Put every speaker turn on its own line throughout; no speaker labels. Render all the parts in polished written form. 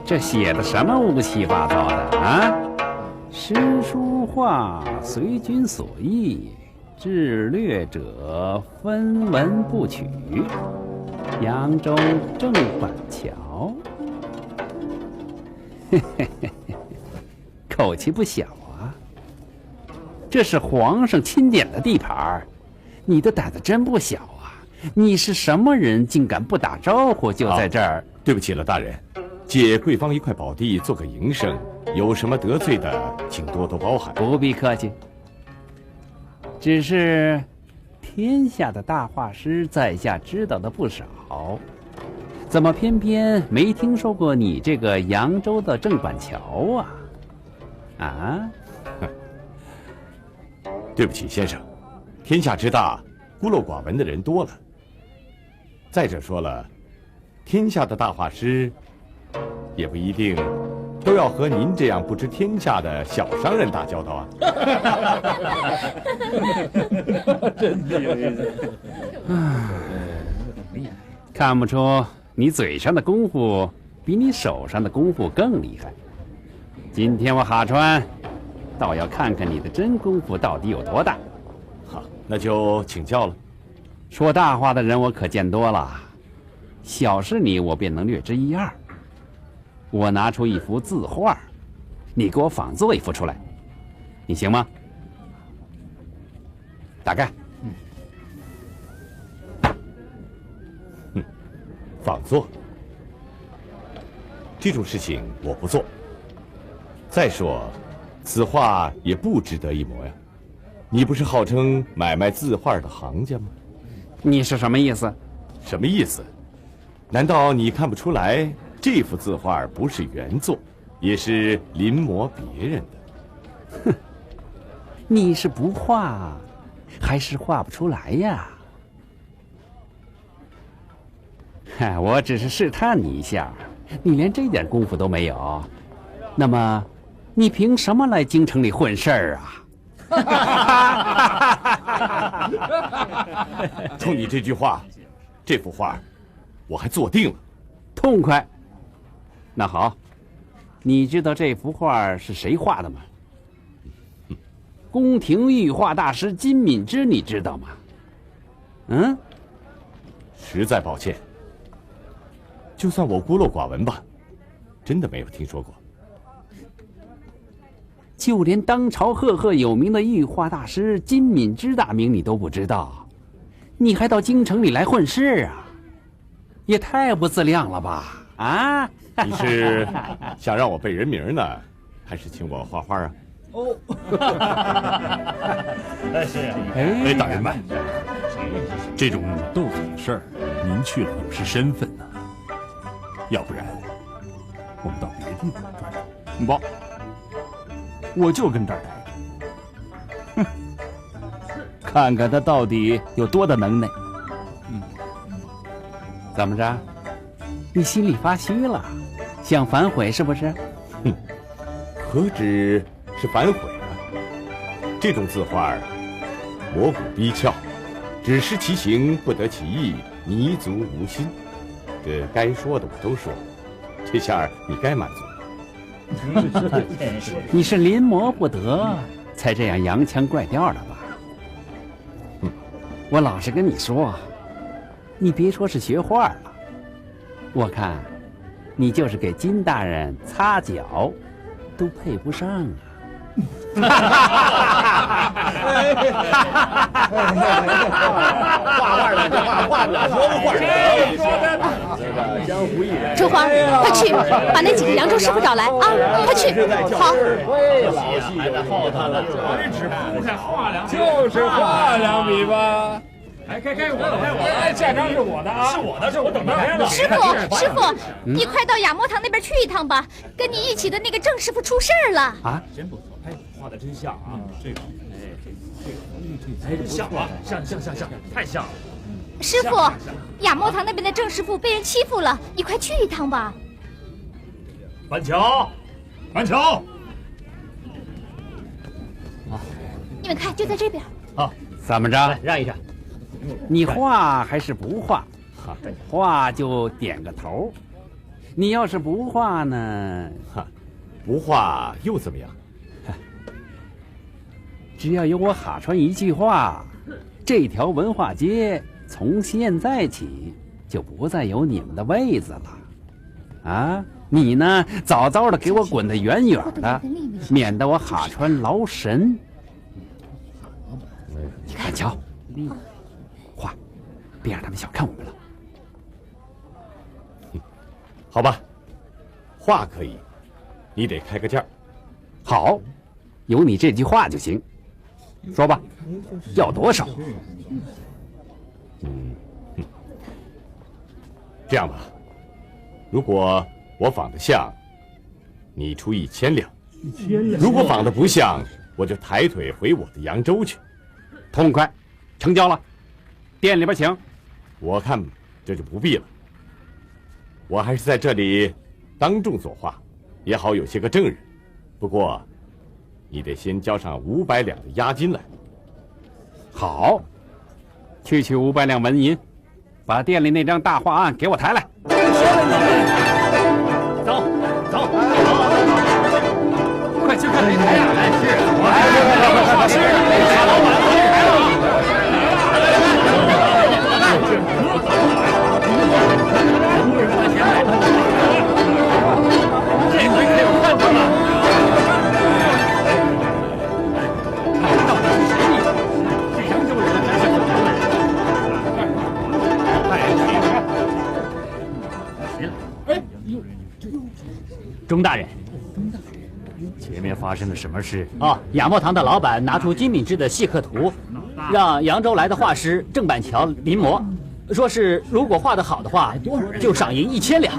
这写的什么乌七八糟的啊？诗书画随君所异，志略者分文不取。扬州郑板桥，嘿嘿嘿嘿，口气不小啊！这是皇上钦点的地盘，你的胆子真不小啊！你是什么人，竟敢不打招呼就在这儿？
对不起了，大人，借贵方一块宝地做个营生，有什么得罪的，请多多包涵。
不必客气。只是天下的大画师，在下知道的不少，怎么偏偏没听说过你这个扬州的郑板桥啊？啊？
对不起，先生，天下之大，孤陋寡闻的人多了。再者说了，天下的大画师，也不一定都要和您这样不知天下的小商人打交道啊。
真的有意思。看不出你嘴上的功夫比你手上的功夫更厉害。今天我哈川倒要看看你的真功夫到底有多大。
好，那就请教了。
说大话的人我可见多了，小事你我便能略知一二。我拿出一幅字画，你给我仿做一幅出来，你行吗？大概。
仿作这种事情我不做。再说，此画也不值得一模呀。你不是号称买卖字画的行家吗？
你是什么意思？
什么意思？难道你看不出来这幅字画不是原作，也是临摹别人的？
哼，你是不画，还是画不出来呀？嗨，我只是试探你一下，你连这点功夫都没有，那么你凭什么来京城里混事儿啊？
冲你这句话，这幅画我还做定了。
痛快。那好，你知道这幅画是谁画的吗？宫廷御画大师金敏之，你知道吗？嗯？
实在抱歉，就算我孤陋寡闻吧，真的没有听说过。
就连当朝赫赫有名的御画大师金敏之大名你都不知道，你还到京城里来混事啊？也太不自量了吧！啊！
你是想让我背人名呢，还是请我画画啊？
哦，是啊。
哎，大人们，这种斗嘴的事儿，您去了有失身份呢。要不然，我们到别地方转转。
不，我就跟这儿待着。哼，看看他到底有多大能耐。
怎么着？你心里发虚了，想反悔是不是？
哼，何止是反悔啊！这种字画锣鼓逼俏，只失其形，不得其意，泥足无心。这该说的我都说了，这下你该满足了。
你是临摹不得，才这样洋腔怪调的吧？我老实跟你说，你别说是学画了，我看你就是给金大人擦脚都配不上啊！
画画的这画画哪说不画？江湖艺人。
春花，快去把那几个扬州师傅找来啊！快去。好。
后头的这只铺开画两笔，
就是画两笔吧。
哎，开我！下张是我的啊，是我的，是我等半天了。
师傅，你快到雅墨堂那边去一趟吧，跟你一起的那个郑师傅出事儿了
啊！
真不错，哎，画的真像啊，这个，哎，像啊，像，太像了。
师傅，雅墨堂那边的郑师傅被人欺负了，你快去一趟吧。
板桥，
你们看，就在这边。
好，
怎么着？
让一让。
你画还是不画？画就点个头。你要是不画呢？
不画又怎么样？
只要有我哈川一句话，这条文化街从现在起就不再有你们的位子了。啊，你呢，早早的给我滚得远远的，免得我哈川劳神。你看瞧，画，别让他们小看我们了。
好吧，画可以，你得开个价。
好，有你这句话就行。说吧，要多少？
这样吧，如果我仿得像，你出1000两；如果仿得不像，我就抬腿回我的扬州去。
痛快，成交了。店里边请。
我看这就不必了。我还是在这里当众作画，也好有些个证人。不过，你得先交上500两的押金来。
好，去取500两纹银，把店里那张大画案给我抬来。
走，
快去看哪台呀！是，
大老板，来了。这回可有看头了。
钟大人，前面发生了什么事？哦，雅墨堂的老板拿出金敏之的细刻图，让扬州来的画师郑板桥临摹，说是如果画得好的话，就赏银1000两；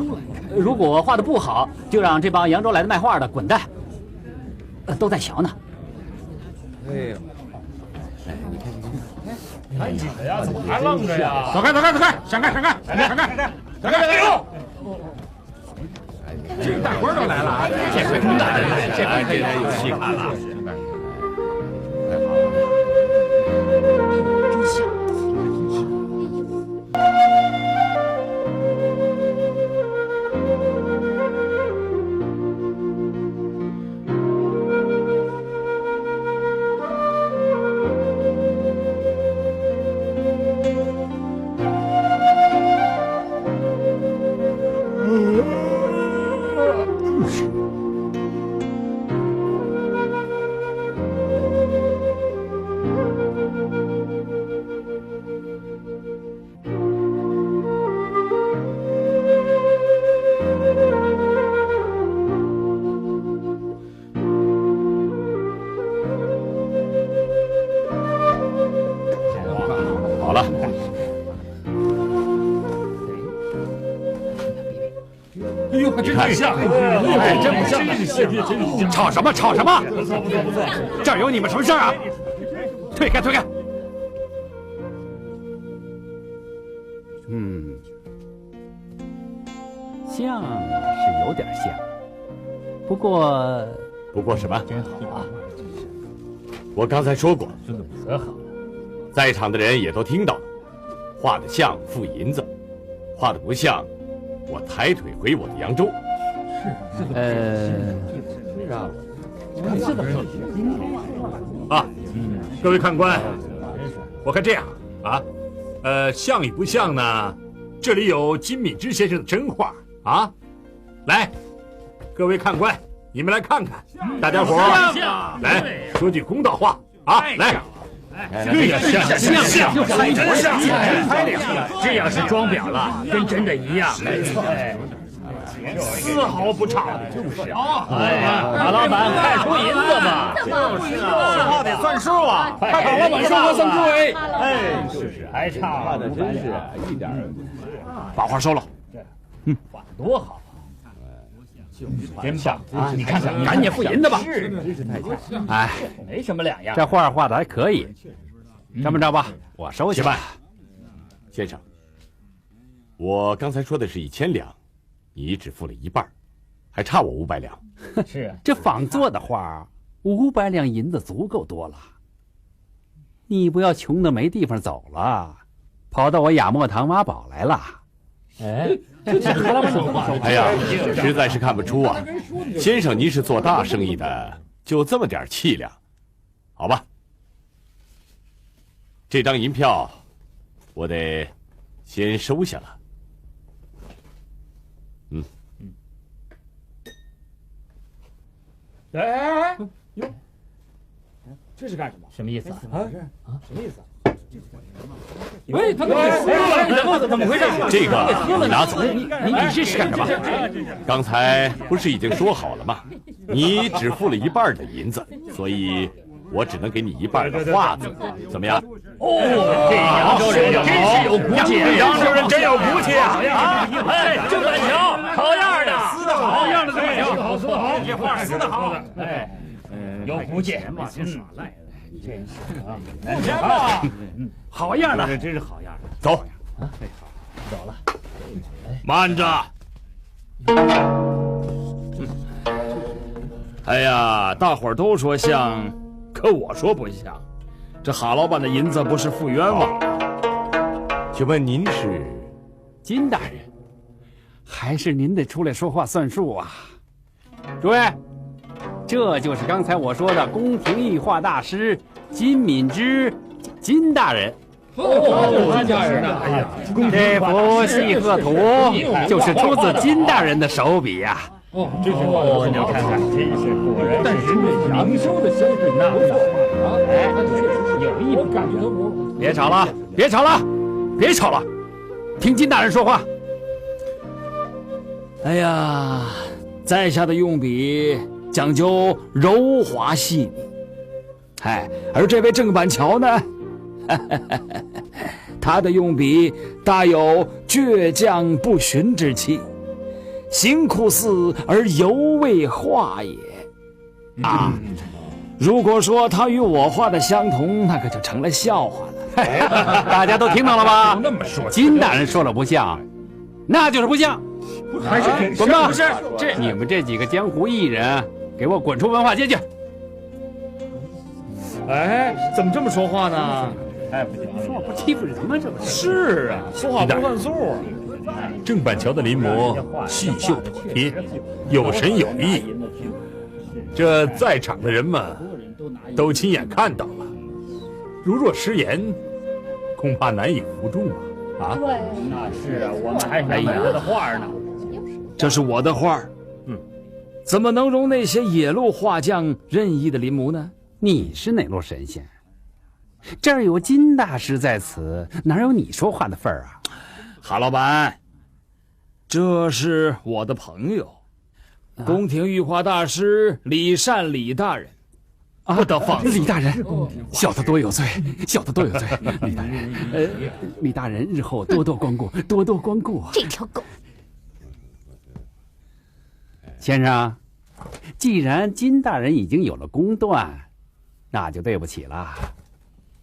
如果画得不好，就让这帮扬州来的卖画的滚蛋。都在瞧呢。
哎呦，
赶紧的呀，怎么还愣着呀？
走开，闪开！哎呦！这大伙儿都来了啊！这回钟大人来，这回可以有戏看了。
真像。
好了，
哎呦，还真像，哎，真不像，真
吵什么？
不错，
这儿有你们什么事儿啊？退开！像是有点像，不过
什么？
真好啊！
我刚才说过，
可好，
在场的人也都听到了，画得像付银子，画得不像，我抬腿回我的扬州。
各位看官，我看这样啊，像与不像呢？这里有金敏之先生的真画啊，来，各位看官，你们来看看，大家伙儿来说句公道话啊，来。
像，这样是装裱了，跟真的一样，没错，丝毫不差。就是啊，哎呀，马老板，快出银子吧！就是啊，说话得算数啊！快把老板说话算数哎！哎，就是还差的真是一点儿，
把画收了。
画多好！真棒啊！你看看，
赶紧付银子吧。
是，真是太强。
哎，
没什么两样。
这画画的还可以，这么着吧，我收下吧。
先生，我刚才说的是1000两，你只付了一半，还差我500两。
是啊，
这仿做的画，500两银子足够多了。你不要穷的没地方走了，跑到我雅墨堂挖宝来了。
哎呀，实在是看不出啊，先生您是做大生意的，就这么点气量，好吧？这张银票，我得先收下了。
哎，哟，这是干什么？
什么意思啊？
什么意思啊？喂，他怎么回事？
这个你拿走。
你这是干什么？
刚才不是已经说好了吗？你只付了一半的银子，所以我只能给你一半的画子，怎么样？
这扬州人真是有骨气，扬州人真有骨气啊！哎，郑板桥，好样的，撕得好，好样的，郑板桥，撕得好，这画撕得好，哎，有骨气，别耍赖，真是啊，钱吧，好样的，真是好样的，
走，
啊，走了，
慢着。
哎呀，大伙儿都说像，可我说不像。这哈老板的银子不是付冤枉吗？
请问您是？
金大人，还是您得出来说话算数啊！诸位，这就是刚才我说的宫廷御画大师金敏之金大人。
金大人呐！哎呀，
这幅细鹤图就是出自金大人的手笔呀。
这是你看看，真是果然，但是这扬州的香水那不错啊！哎，有意思，感觉都不。
别吵了，别吵了，别吵了，听金大人说话。
哎呀，在下的用笔讲究柔滑细腻，而这位郑板桥呢，他的用笔大有倔强不驯之气，行酷似而犹未画也。啊，如果说他与我画的相同，那可就成了笑话了。
大家都听到了吧？
那么说，
金大人说了不像，那就是不像。
还是
滚吧！
不是这
你们这几个江湖艺人，给我滚出文化街去！
哎，怎么这么说话呢？哎，不行，
说不欺负人吗？这不是？
是啊，说话不算数。
郑板桥的临摹细绣妥帖，有神有意，这在场的人们都亲眼看到了。如若失言，恐怕难以服众啊！
对，那是啊，我们还想买他的画呢。
这是我的画，怎么能容那些野路画匠任意的临摹呢？
你是哪路神仙？这儿有金大师在此，哪有你说话的份儿啊？
哈老板，这是我的朋友，宫廷御画大师李善李大人。不得放肆！
李大人，小的多有罪，小的多有罪。李大人，李大人日后多多光顾，多多光顾。
这条狗！
先生，既然金大人已经有了公断，那就对不起了。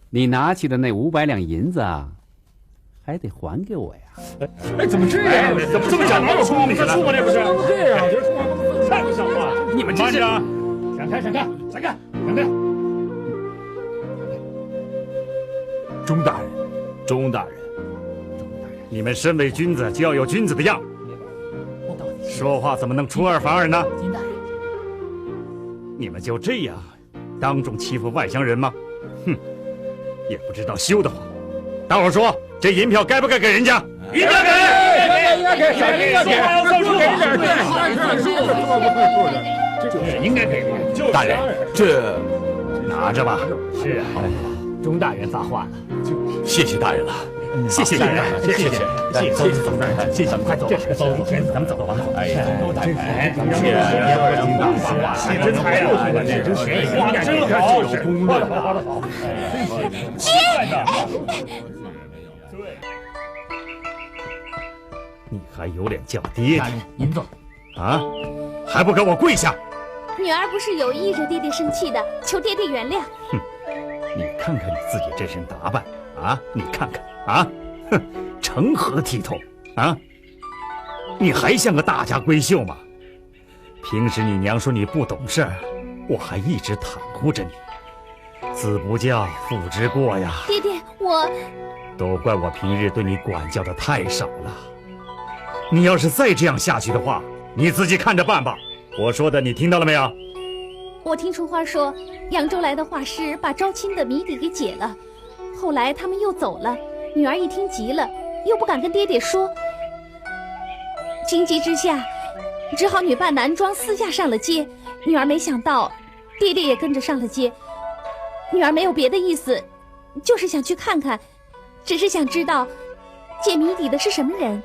你拿去的那500两银子啊，还得还给我呀。
哎，怎么这样？怎么这么讲？哪有说理的？说我这不是这样？这说话太不像话！你们这是闪开！闪开！闪开！闪开！
钟大人，
钟大人，
你们身为君子，就要有君子的样。说话怎么能出尔反尔呢？
金大人，
你们就这样当众欺负外乡人吗？哼，也不知道羞得慌。大伙说，这银票该不该给人家？应该给，应该给，这应该给的。
大人，这
拿着吧。是啊，钟大人发话了。
谢谢大人了。
谢谢大人，谢谢总大人，谢谢，快走，走，咱们走吧。哎呀，哎，谢谢，真才啊，真学艺，真好，有功论，好。对，你还有脸叫爹？
您坐。
啊，还不给我跪下！
女儿不是有意惹爹爹生气的，求爹爹原谅。
哼，你看看你自己这身打扮啊，你看看。啊，哼，成何体统啊！你还像个大家闺秀吗？平时你娘说你不懂事，我还一直袒护着你。子不教，父之过呀。
爹爹，我
都怪我平日对你管教的太少了。你要是再这样下去的话，你自己看着办吧。我说的你听到了没有？
我听春花说，扬州来的画师把招亲的谜底给解了，后来他们又走了。女儿一听急了，又不敢跟爹爹说，情急之下，只好女扮男装私下上了街。女儿没想到，爹爹也跟着上了街。女儿没有别的意思，就是想去看看，只是想知道解谜底的是什么人。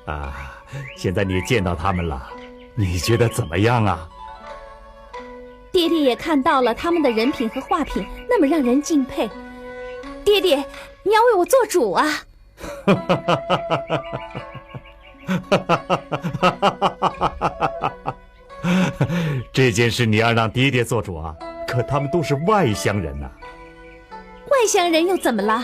啊，现在你见到他们了，你觉得怎么样啊？
爹爹也看到了他们的人品和画品，那么让人敬佩。爹爹，你要为我做主啊！
这件事你要让爹爹做主啊，可他们都是外乡人呐。
外乡人又怎么了？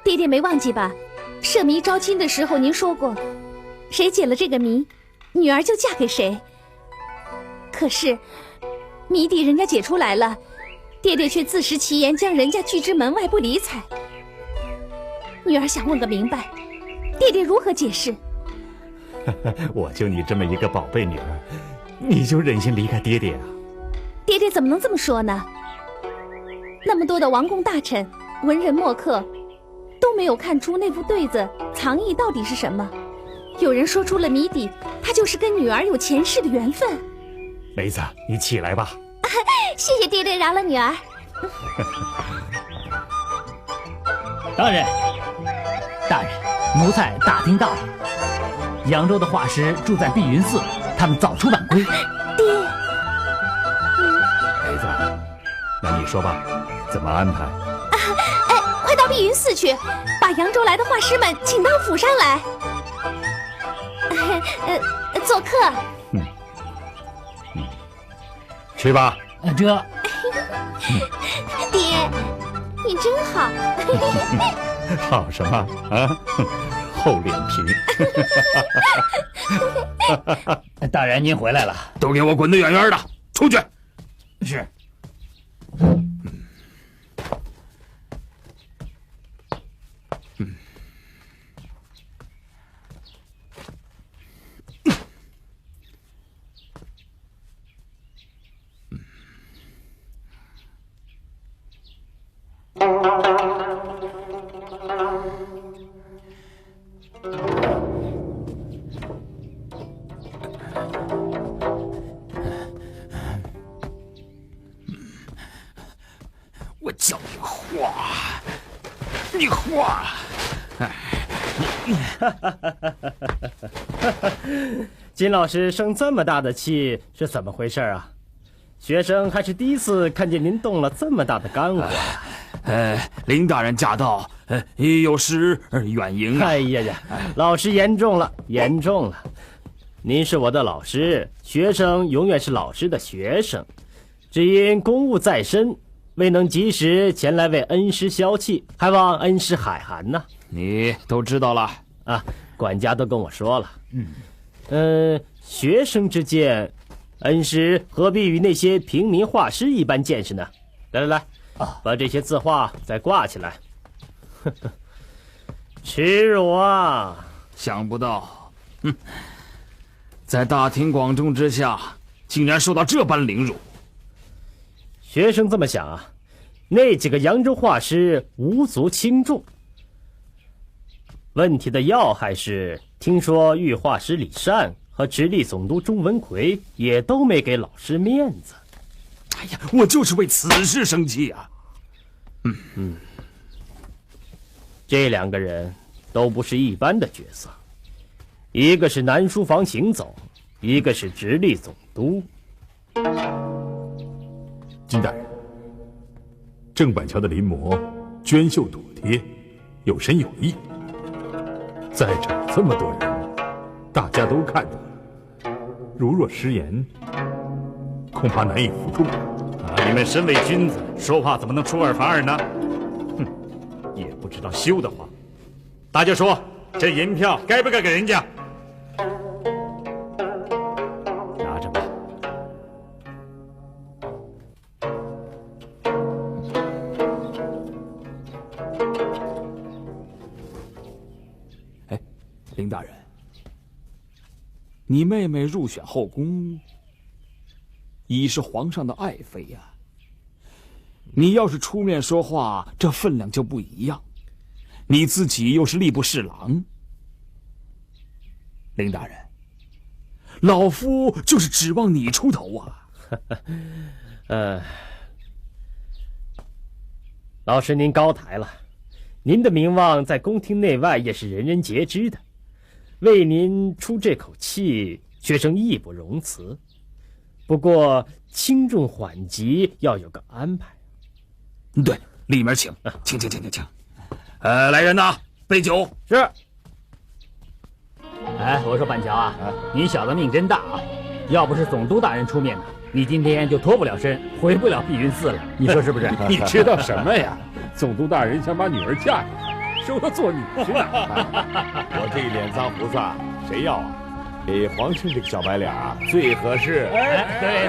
爹爹没忘记吧？设谜招亲的时候您说过，谁解了这个谜，女儿就嫁给谁。可是谜底人家解出来了，爹爹却自食其言，将人家拒之门外，不理睬。女儿想问个明白，爹爹如何解释？
我就你这么一个宝贝女儿，你就忍心离开爹爹啊？
爹爹怎么能这么说呢？那么多的王公大臣、文人墨客都没有看出那副对子藏意到底是什么。有人说出了谜底，他就是跟女儿有前世的缘分。
梅子，你起来吧。
谢谢爹爹饶了女儿。
大人，奴才打听到了，扬州的画师住在碧云寺，他们早出晚归。
爹，
梅子，那你说吧，怎么安排？
快到碧云寺去，把扬州来的画师们请到府上来，做客。
去吧。
这
爹，你真好。
好什么啊？厚脸皮。
大人您回来了。
都给我滚得远远的，出去！
是。
我叫你画，你画。
金老师生这么大的气是怎么回事啊？学生还是第一次看见您动了这么大的肝火。
林大人驾到，有失远迎啊。
哎呀呀，老师严重了，严重了！您是我的老师，学生永远是老师的学生，只因公务在身，未能及时前来为恩师消气，还望恩师海涵呢。
你都知道了
啊，管家都跟我说了。学生之见，恩师何必与那些平民画师一般见识呢？来，把这些字画再挂起来。耻辱啊！
想不到，在大庭广众之下，竟然受到这般凌辱。
学生这么想啊，那几个扬州画师无足轻重。问题的要害是，听说御画师李善和直隶总督钟文奎也都没给老师面子。
哎呀，我就是为此事生气啊！
这两个人都不是一般的角色，一个是南书房行总，一个是直隶总督。
金大人，郑板桥的临摹娟秀妥帖，有深有意。在场这么多人，大家都看到了，如若失言，恐怕难以服众。
你们身为君子，说话怎么能出尔反尔呢？也不知道羞得慌。大家说，这银票该不该给人家？拿着吧。
林大人，你妹妹入选后宫，已是皇上的爱妃呀。你要是出面说话，这分量就不一样。你自己又是吏部侍郎，林大人，老夫就是指望你出头啊。
老师您高抬了，您的名望在宫廷内外也是人人皆知的。为您出这口气，学生义不容辞。不过轻重缓急要有个安排。
对，里面请，请。来人呐，备酒。
是。
哎，我说板桥啊，你小子命真大啊！要不是总督大人出面呢，你今天就脱不了身，回不了碧云寺了。你说是不是？
你知道什么呀？总督大人想把女儿嫁给你，收她做女婿呢。
我这脸脏胡子谁要啊？给皇上这个小白脸最合适。
对，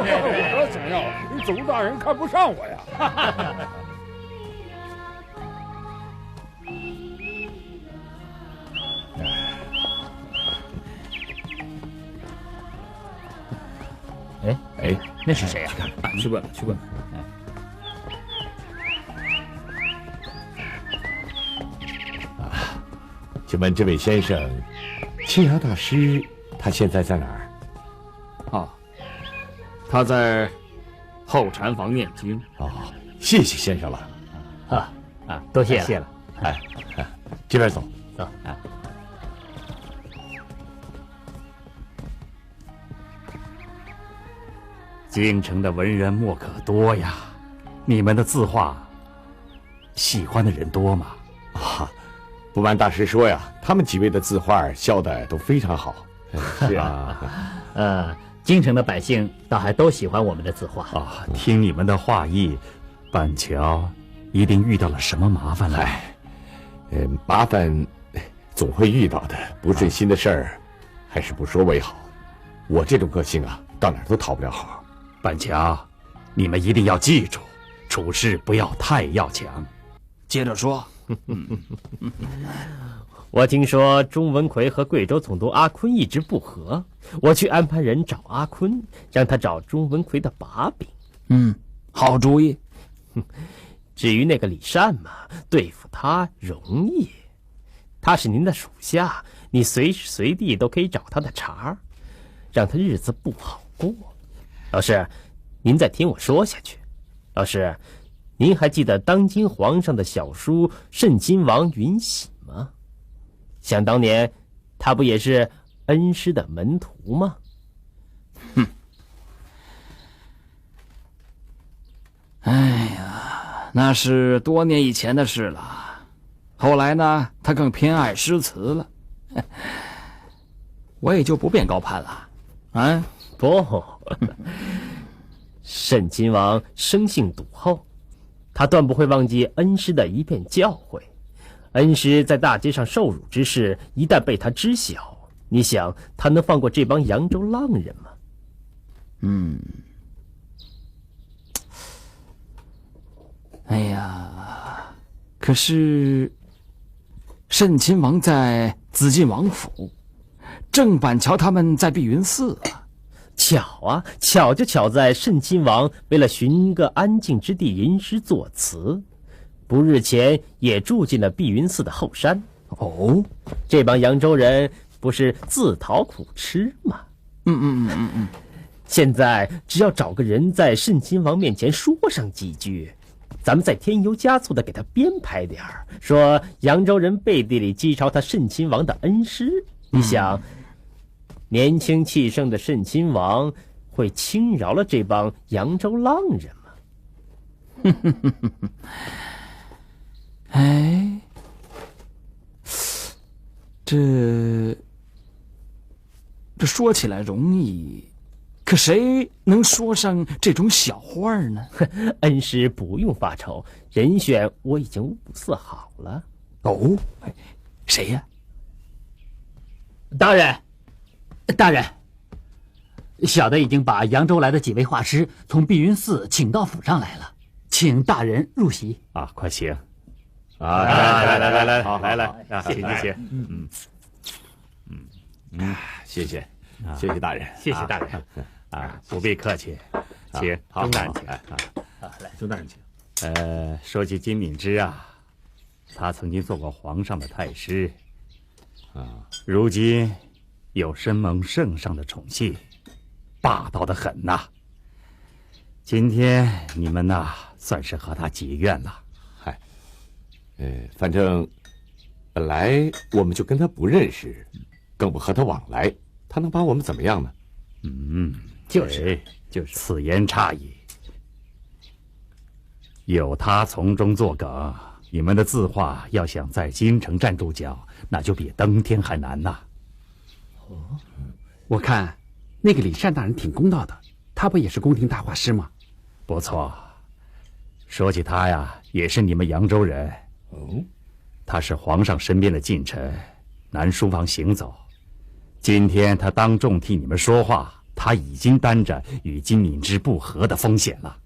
我想要，你总督大人看不上我呀。
哎，那是谁呀？
去问。
请问这位先生，青阳大师他现在在哪儿？
他在后禅房念经。
谢谢先生了。
多谢了。
这边走。
走。京城的文人莫可多呀，你们的字画，喜欢的人多吗？
不瞒大师说呀，他们几位的字画肖的都非常好。是啊。
京城的百姓倒还都喜欢我们的字画听你们的画艺，板桥一定遇到了什么麻烦了？
麻烦总会遇到的，不顺心的事儿，还是不说为好。我这种个性到哪儿都讨不了好。
板桥，你们一定要记住，处事不要太要强。
接着说。
我听说钟文奎和贵州总督阿坤一直不和，我去安排人找阿坤，让他找钟文奎的把柄。
好主意。
至于那个李善嘛，对付他容易，他是您的属下，你随时随地都可以找他的茬，让他日子不好过。老师，您再听我说下去。老师，您还记得当今皇上的小叔慎亲王允禧吗？想当年，他不也是恩师的门徒吗？
哎呀，那是多年以前的事了。后来呢，他更偏爱诗词了，我也就不便高攀了。
不，慎亲王生性笃厚，他断不会忘记恩师的一遍教诲。恩师在大街上受辱之事，一旦被他知晓，你想他能放过这帮扬州浪人吗？
哎呀，可是慎亲王在紫禁王府，郑板桥他们在碧云寺
巧就巧在慎亲王为了寻个安静之地吟诗作词，不日前也住进了碧云寺的后山。这帮扬州人不是自讨苦吃吗？现在只要找个人在慎亲王面前说上几句，咱们再添油加醋的给他编排点儿，说扬州人背地里讥嘲他慎亲王的恩师。你想，年轻气盛的慎亲王会轻饶了这帮扬州浪人吗？
这说起来容易，可谁能说上这种小话呢？
恩师不用发愁，人选我已经物色好了。
谁呀？
大人，小的已经把扬州来的几位画师从碧云寺请到府上来了，请大人入席。
快请。
来，
好，来，请。
谢谢，谢谢大人，
谢谢大人。不必客气，请钟大人请。
来，钟大人请。
说起金敏之啊，他曾经做过皇上的太师，如今又身蒙圣上的宠幸，霸道的很呐。今天你们呐，算是和他结怨了。
嗨，反正本来我们就跟他不认识，更不和他往来，他能把我们怎么样呢？
就是此言差矣。有他从中作梗，你们的字画要想在京城站住脚，那就比登天还难呐。
我看那个李善大人挺公道的，他不也是宫廷大画师吗？
不错，说起他呀，也是你们扬州人。他是皇上身边的近臣，南书房行走。今天他当众替你们说话，他已经担着与金敏之不和的风险了。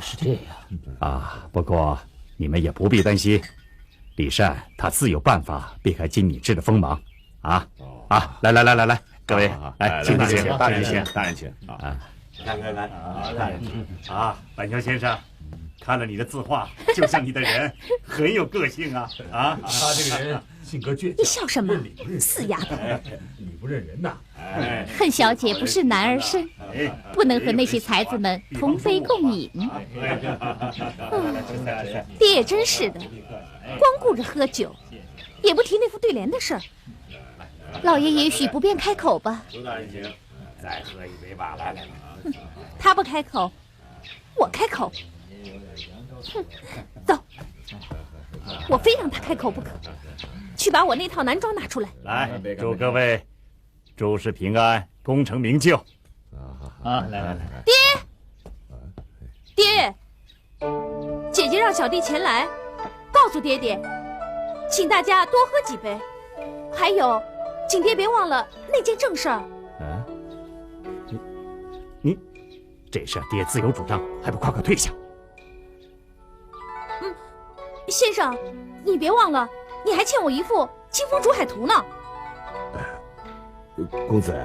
是这样
啊。不过你们也不必担心，李善他自有办法避开金敏之的锋芒。来，各位，来，请，
大人请，大人请啊！
来，板桥先生，看了你的字画，就像你的人，很有个性啊！
他这个人性格倔强。
你笑什么？死丫头！
你不认人呐？
恨小姐不是男儿身，不能和那些才子们同杯共饮。爹也真是的，光顾着喝酒，也不提那副对联的事儿。老爷也许不便开口吧。
周大人请，再喝一杯吧，来。
他不开口，我开口。走，我非让他开口不可。去把我那套男装拿出来。
来，祝各位诸事平安，功成名就。
来，
爹，姐姐让小弟前来，告诉爹爹，请大家多喝几杯。还有，请爹别忘了那件正事儿。
你这事爹自有主张，还不快快退下？
先生，你别忘了，你还欠我一副《清风竹海图》呢。
公子，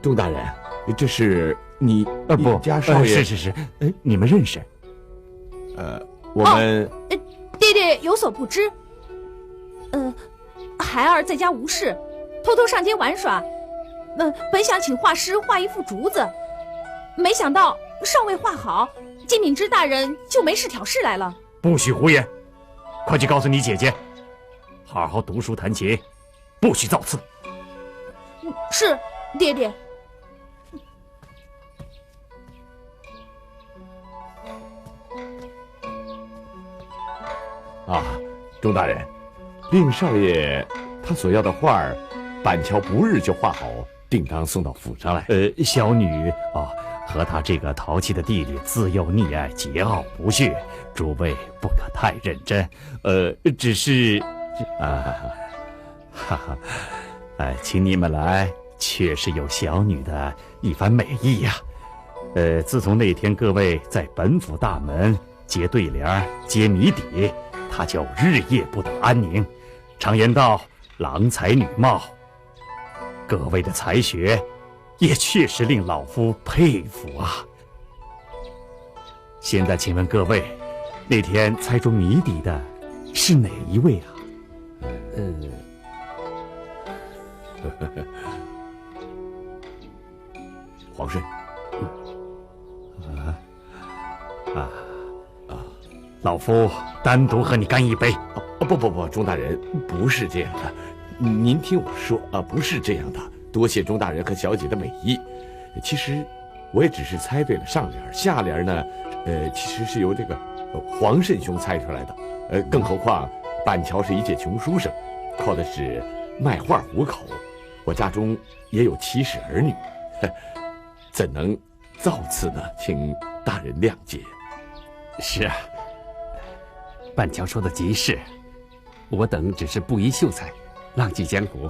钟大人，这是你家少爷？
是，你们认识？
我们
爹爹有所不知，孩儿在家无事，偷偷上街玩耍，本想请画师画一幅竹子，没想到尚未画好，金敏之大人就没事挑事来了。
不许胡言！快去告诉你姐姐，好好读书弹琴，不许造次。
是，爹爹。
钟大人，令少爷他所要的画儿，板桥不日就画好，定当送到府上来。
小女和他这个淘气的弟弟自幼溺爱，桀骜不驯，诸位不可太认真。只是请你们来，确实有小女的一番美意呀。自从那天各位在本府大门接对联、揭谜底，他就日夜不得安宁。常言道，郎才女貌，各位的才学也确实令老夫佩服啊。现在请问各位，那天猜出谜底的是哪一位啊？
皇顺。
老夫单独和你干一杯。
不，钟大人，不是这样的，您听我说不是这样的。多谢钟大人和小姐的美意。其实我也只是猜对了上联，下联呢，其实是由这个黄慎兄猜出来的。更何况板桥是一介穷书生，靠的是卖画糊口。我家中也有妻室儿女，怎能造次呢？请大人谅解。
是啊，板桥说的极是，我等只是布衣秀才，浪迹江湖，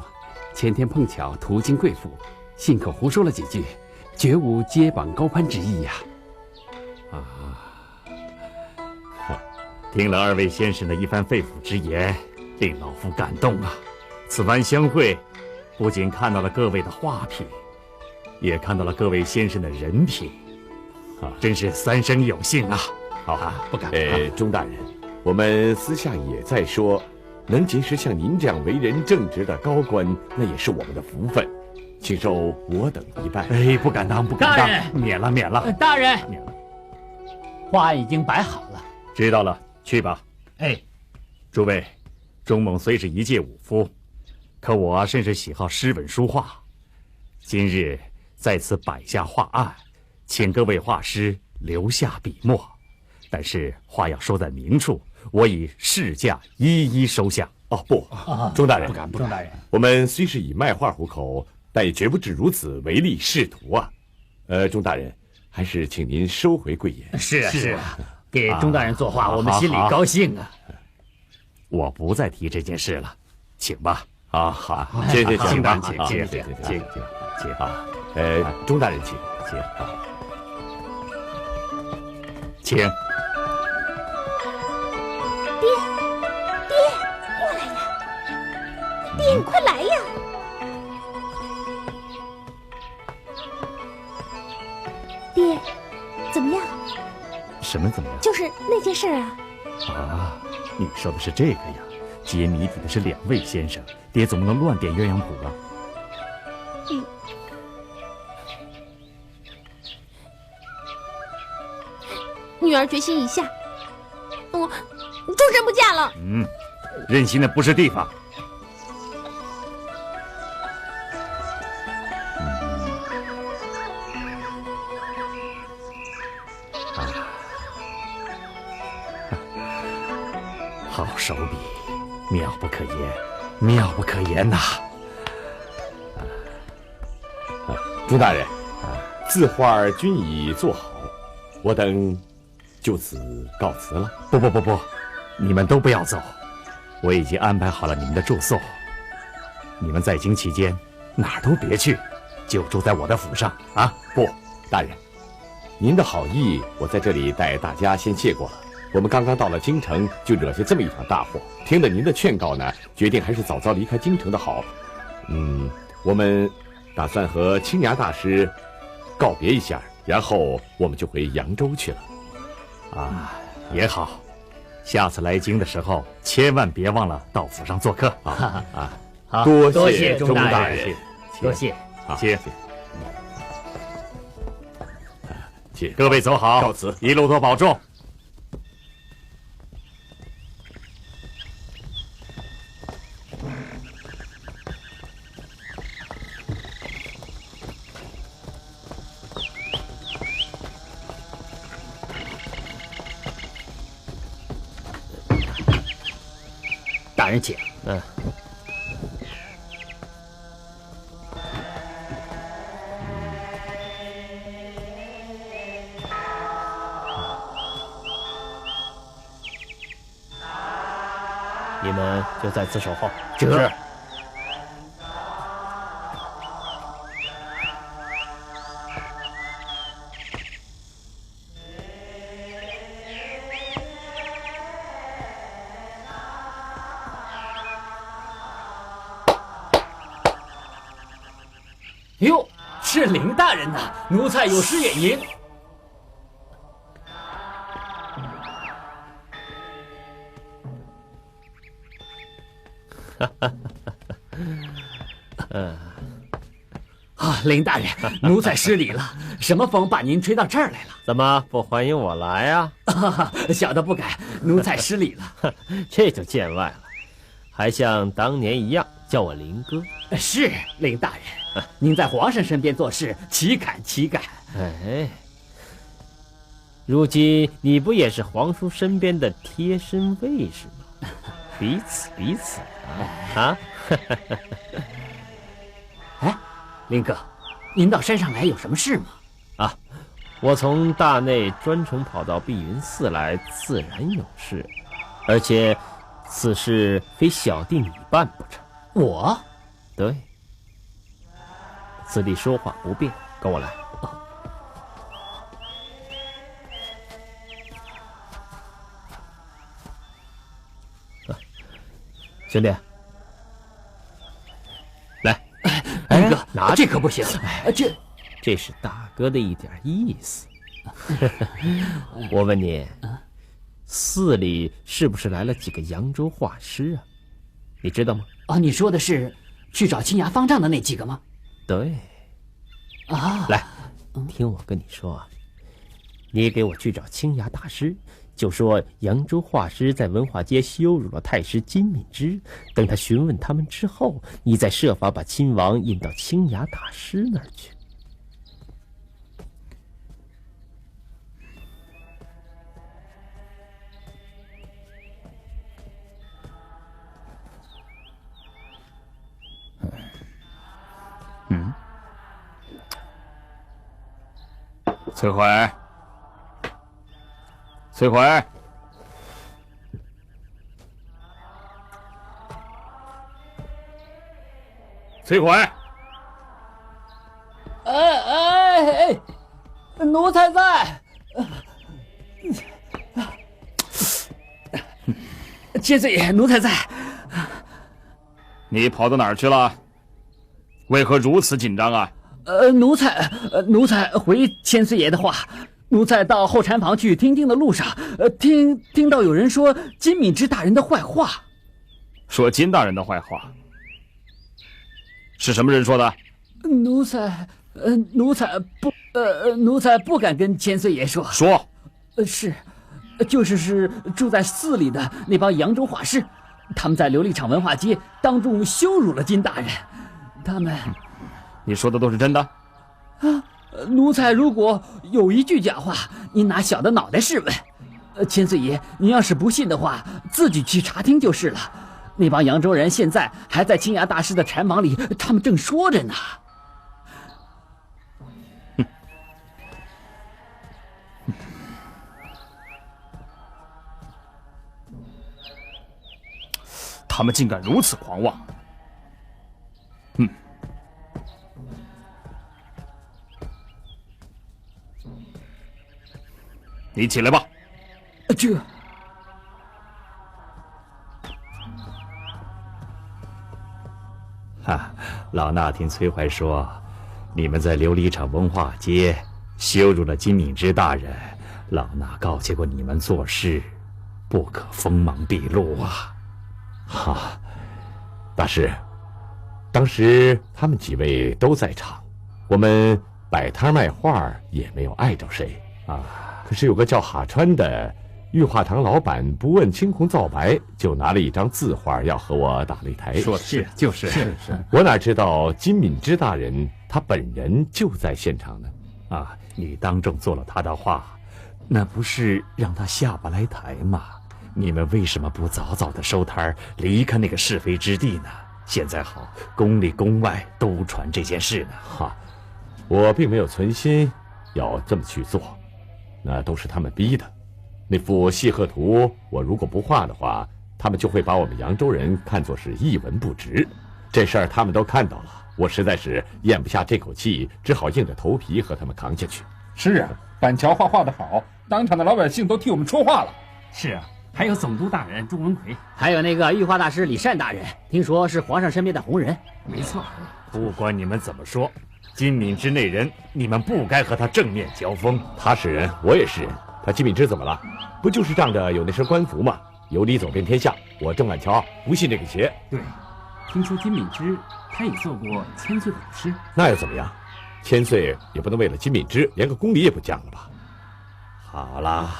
前天碰巧途经贵府，信口胡说了几句，绝无接榜高攀之意呀。
听了二位先生的一番肺腑之言，
令老夫感动啊！此番相会，不仅看到了各位的画品，也看到了各位先生的人品，真是三生有幸啊！
好，
不敢。
钟大人，我们私下也在说，能结识像您这样为人正直的高官，那也是我们的福分，请受我等一拜。
不敢当，不敢当，免了，免了。
大人，花已经摆好了。
知道了，去吧。诸位，钟猛虽是一介武夫，可我甚是喜好诗文书画。今日在此摆下画案，请各位画师留下笔墨，但是画要收在明处，我以市价一一收下。
不，钟大人，
钟大人，
我们虽是以卖画糊口，但也绝不至如此唯利是图啊。钟大人，还是请您收回贵言。
是啊，给钟大人作画，我们心里高兴啊。
我不再提这件事了，请吧。
好，请大人，请钟大人，请。
请。
爹，过来呀！爹，你快来呀！爹，怎么样？
什么怎么样？
就是那件事啊。
你说的是这个呀？揭谜底的是2位先生，爹总不能乱点鸳鸯谱啊。
女儿决心已下，我终身不嫁了。
任性的不是地方。好手笔，妙不可言，妙不可言呐！
钟大人，字画均已做好，我等就此告辞了。
不，你们都不要走，我已经安排好了你们的住宿。你们在京期间哪儿都别去，就住在我的府上啊！
不，大人，您的好意，我在这里代大家先谢过了。我们刚刚到了京城，就惹下这么一场大祸。听了您的劝告呢，决定还是早早离开京城的好。我们打算和青崖大师告别一下，然后我们就回扬州去了。
也好，下次来京的时候，千万别忘了到府上做客
好，
多
谢
钟大人，
多谢。
请
各位走好，
告辞，
一路多保重。
大人请。
你们就在此守候。
是。哟，是林大人呐！奴才有失远迎。林大人，奴才失礼了。什么风把您吹到这儿来了？
怎么不欢迎我来啊？
小的不敢，奴才失礼了。
这就见外了，还像当年一样叫我林哥。
是林大人，您在皇上身边做事，岂敢岂敢。
如今你不也是皇叔身边的贴身卫士吗？彼此啊！
林哥，您到山上来有什么事吗？
我从大内专程跑到碧云寺来，自然有事，而且此事非小弟你办不成。
我？
对，此地说话不便，跟我来。兄弟，来，
大哥，
拿
这可不行，
这是大哥的一点意思。我问你，寺里是不是来了几个扬州画师啊？你知道吗？
啊，你说的是去找青崖方丈的那几个吗？
对。
啊，
来，听我跟你说啊，你给我去找青崖大师，就说扬州画师在文化街羞辱了太师金敏之，等他询问他们之后，你再设法把亲王引到青崖大师那儿去。
翠槐，翠槐，翠槐，
奴才在。千岁爷，奴才在。
你跑到哪儿去了？为何如此紧张啊？
奴才回千岁爷的话，奴才到后禅房去听听的路上，听到有人说金敏之大人的坏话。
说金大人的坏话？是什么人说的？
奴才不敢跟千岁爷说。
说。
就是住在寺里的那帮扬州画师，他们在琉璃厂文化街当众羞辱了金大人。他们，
你说的都是真的？
啊，奴才如果有一句假话，您拿小的脑袋试问。千岁爷，您要是不信的话，自己去查听就是了。那帮扬州人现在还在青崖大师的禅房里，他们正说着呢。
他们竟敢如此狂妄！你起来吧。
这。
老衲听崔槐说，你们在琉璃厂文化街羞辱了金敏之大人，老衲告诫过你们做事不可锋芒毕露啊！
大师，当时他们几位都在场，我们摆摊卖画也没有碍着谁啊。可是有个叫哈川的玉画堂老板，不问青红皂白，就拿了一张字画要和我打擂台。
说是就是，
我哪知道金敏之大人他本人就在现场呢？
啊，你当众做了他的画，那不是让他下不来台吗？你们为什么不早早的收摊离开那个是非之地呢？现在好，宫里宫外都传这件事呢。
我并没有存心要这么去做，那都是他们逼的。那幅细鹤图，我如果不画的话，他们就会把我们扬州人看作是一文不值。这事儿他们都看到了，我实在是咽不下这口气，只好硬着头皮和他们扛下去。
是啊，板桥画得好，当场的老百姓都替我们说话了。
是啊，还有总督大人朱文奎，
还有那个玉画大师李善大人，听说是皇上身边的红人。
没错，
不管你们怎么说，金敏之那人，你们不该和他正面交锋。
他是人，我也是人。他金敏之怎么了？不就是仗着有那身官服吗？有理走遍天下。我郑板桥不信这个邪。
对，听说金敏之他也做过千岁老师。
那又怎么样？千岁也不能为了金敏之连个公礼也不讲了吧？
好啦，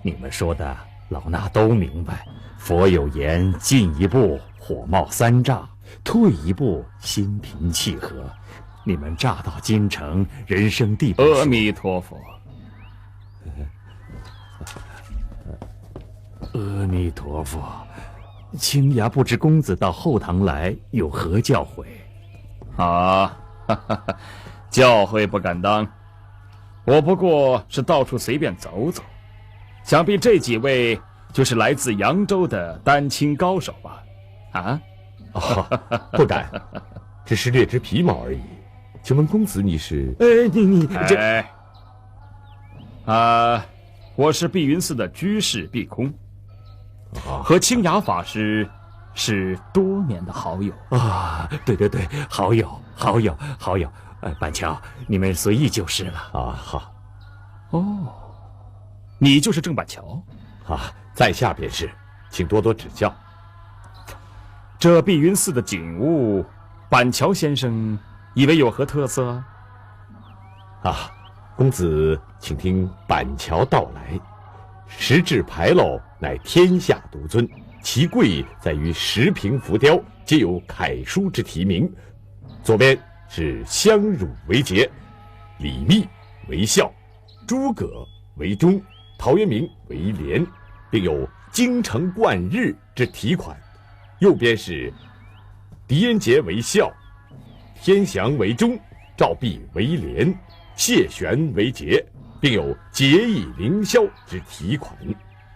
你们说的老衲都明白。佛有言，进一步火冒三丈，退一步心平气和。你们乍到京城，人生地不熟。
阿弥陀佛。
阿弥陀佛，青崖不知公子到后堂来有何教诲？
教诲不敢当，我不过是到处随便走走。想必这几位就是来自扬州的丹青高手吧？
不敢，只是略知皮毛而已。请问公子你是？
你这……我是碧云寺的居士碧空。和青崖法师是多年的好友
啊。对对对，好友。板桥，你们随意就是了
啊。好。
哦，你就是郑板桥
啊，在下便是，请多多指教。
这碧云寺的景物，板桥先生以为有何特色
啊？公子请听板桥道来。石质牌楼乃天下独尊，其贵在于10瓶浮雕皆有楷书之题名。左边是相辱为节，李密为孝，诸葛为忠，陶渊明为廉，并有京城贯日之题款。右边是狄仁杰为孝，天祥为忠，赵弼为廉，谢玄为节，并有节义凌霄之题款。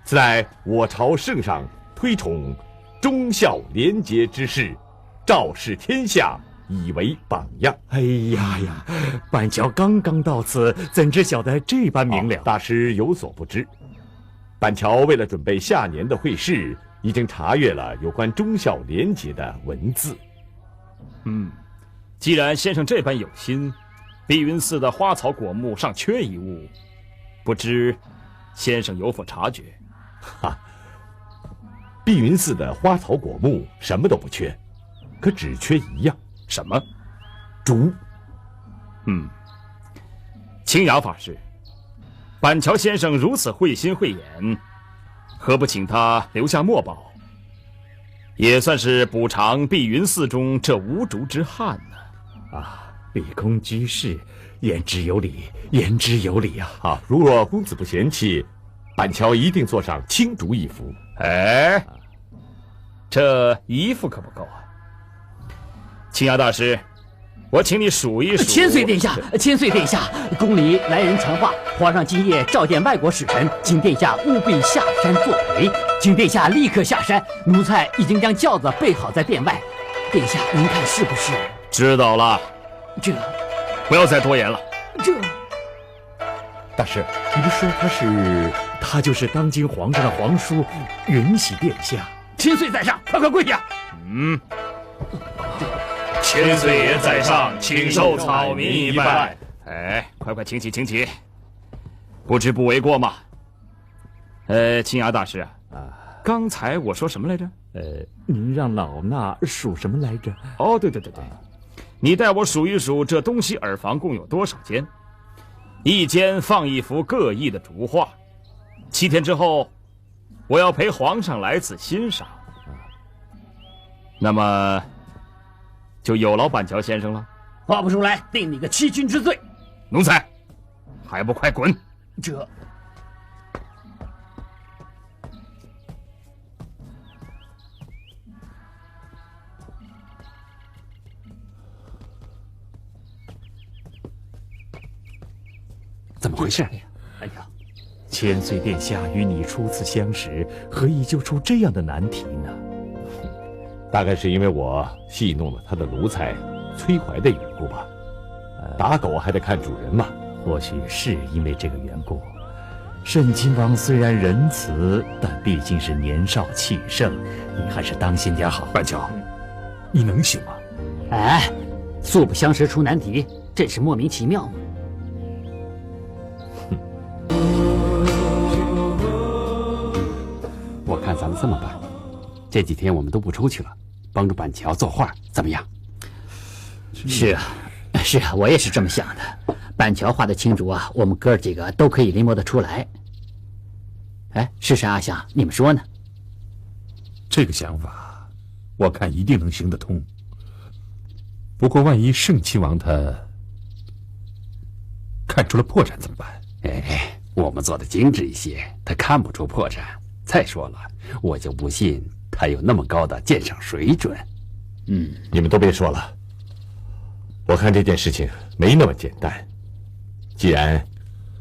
此乃我朝圣上推崇忠孝廉洁之士，昭示天下，以为榜样。
哎呀，板桥刚刚到此，怎知晓得这般明了？
大师有所不知，板桥为了准备下年的会试，已经查阅了有关忠孝廉洁的文字。
既然先生这般有心，碧云寺的花草果木尚缺一物，不知先生有否察觉？
碧云寺的花草果木什么都不缺，可只缺一样。
什么？
竹。
清雅法师，板桥先生如此慧心慧眼，何不请他留下墨宝，也算是补偿碧云寺中这无竹之憾呢？
李公居士言之有理啊！
如若公子不嫌弃，板桥一定做上青竹一幅。
这一幅可不够啊！清雅大师，我请你数一数。
千岁殿下，宫里来人传话，皇上今夜召见外国使臣，请殿下务必下山作陪。请殿下立刻下山，奴才已经将轿子备好在殿外，殿下您看是不是？
知道了。不要再多言了。
大师，
你不说他就是当今皇上的皇叔允禧殿下。
千岁在上，快跪下。
千岁爷在上，请受草民一拜。快请起，不知不为过吗？清雅大师刚才我说什么来着？
您让老衲数什么来着？
对，你带我数一数这东西耳房共有多少间，一间放一幅各异的竹画，7天之后我要陪皇上来此欣赏。那么就有劳板桥先生了。
画不出来，定你个欺君之罪。
奴才，还不快滚！
怎么回事？
千岁殿下与你初次相识，何以就出这样的难题呢？
大概是因为我戏弄了他的奴才崔怀的缘故吧。打狗还得看主人嘛。
或许是因为这个缘故。慎亲王虽然仁慈，但毕竟是年少气盛，你还是当心点好。
板桥，你能行吗？
素不相识出难题，真是莫名其妙嘛。
我看咱们这么办，这几天我们都不出去了，帮助板桥作画，怎么样？
是啊，我也是这么想的。板桥画的青竹我们哥儿几个都可以临摹得出来。是谁阿香，你们说呢？
这个想法，我看一定能行得通。不过万一盛亲王他看出了破绽怎么办？
我们做的精致一些，他看不出破绽。再说了，我就不信他有那么高的鉴赏水准。
你们都别说了，我看这件事情没那么简单。既然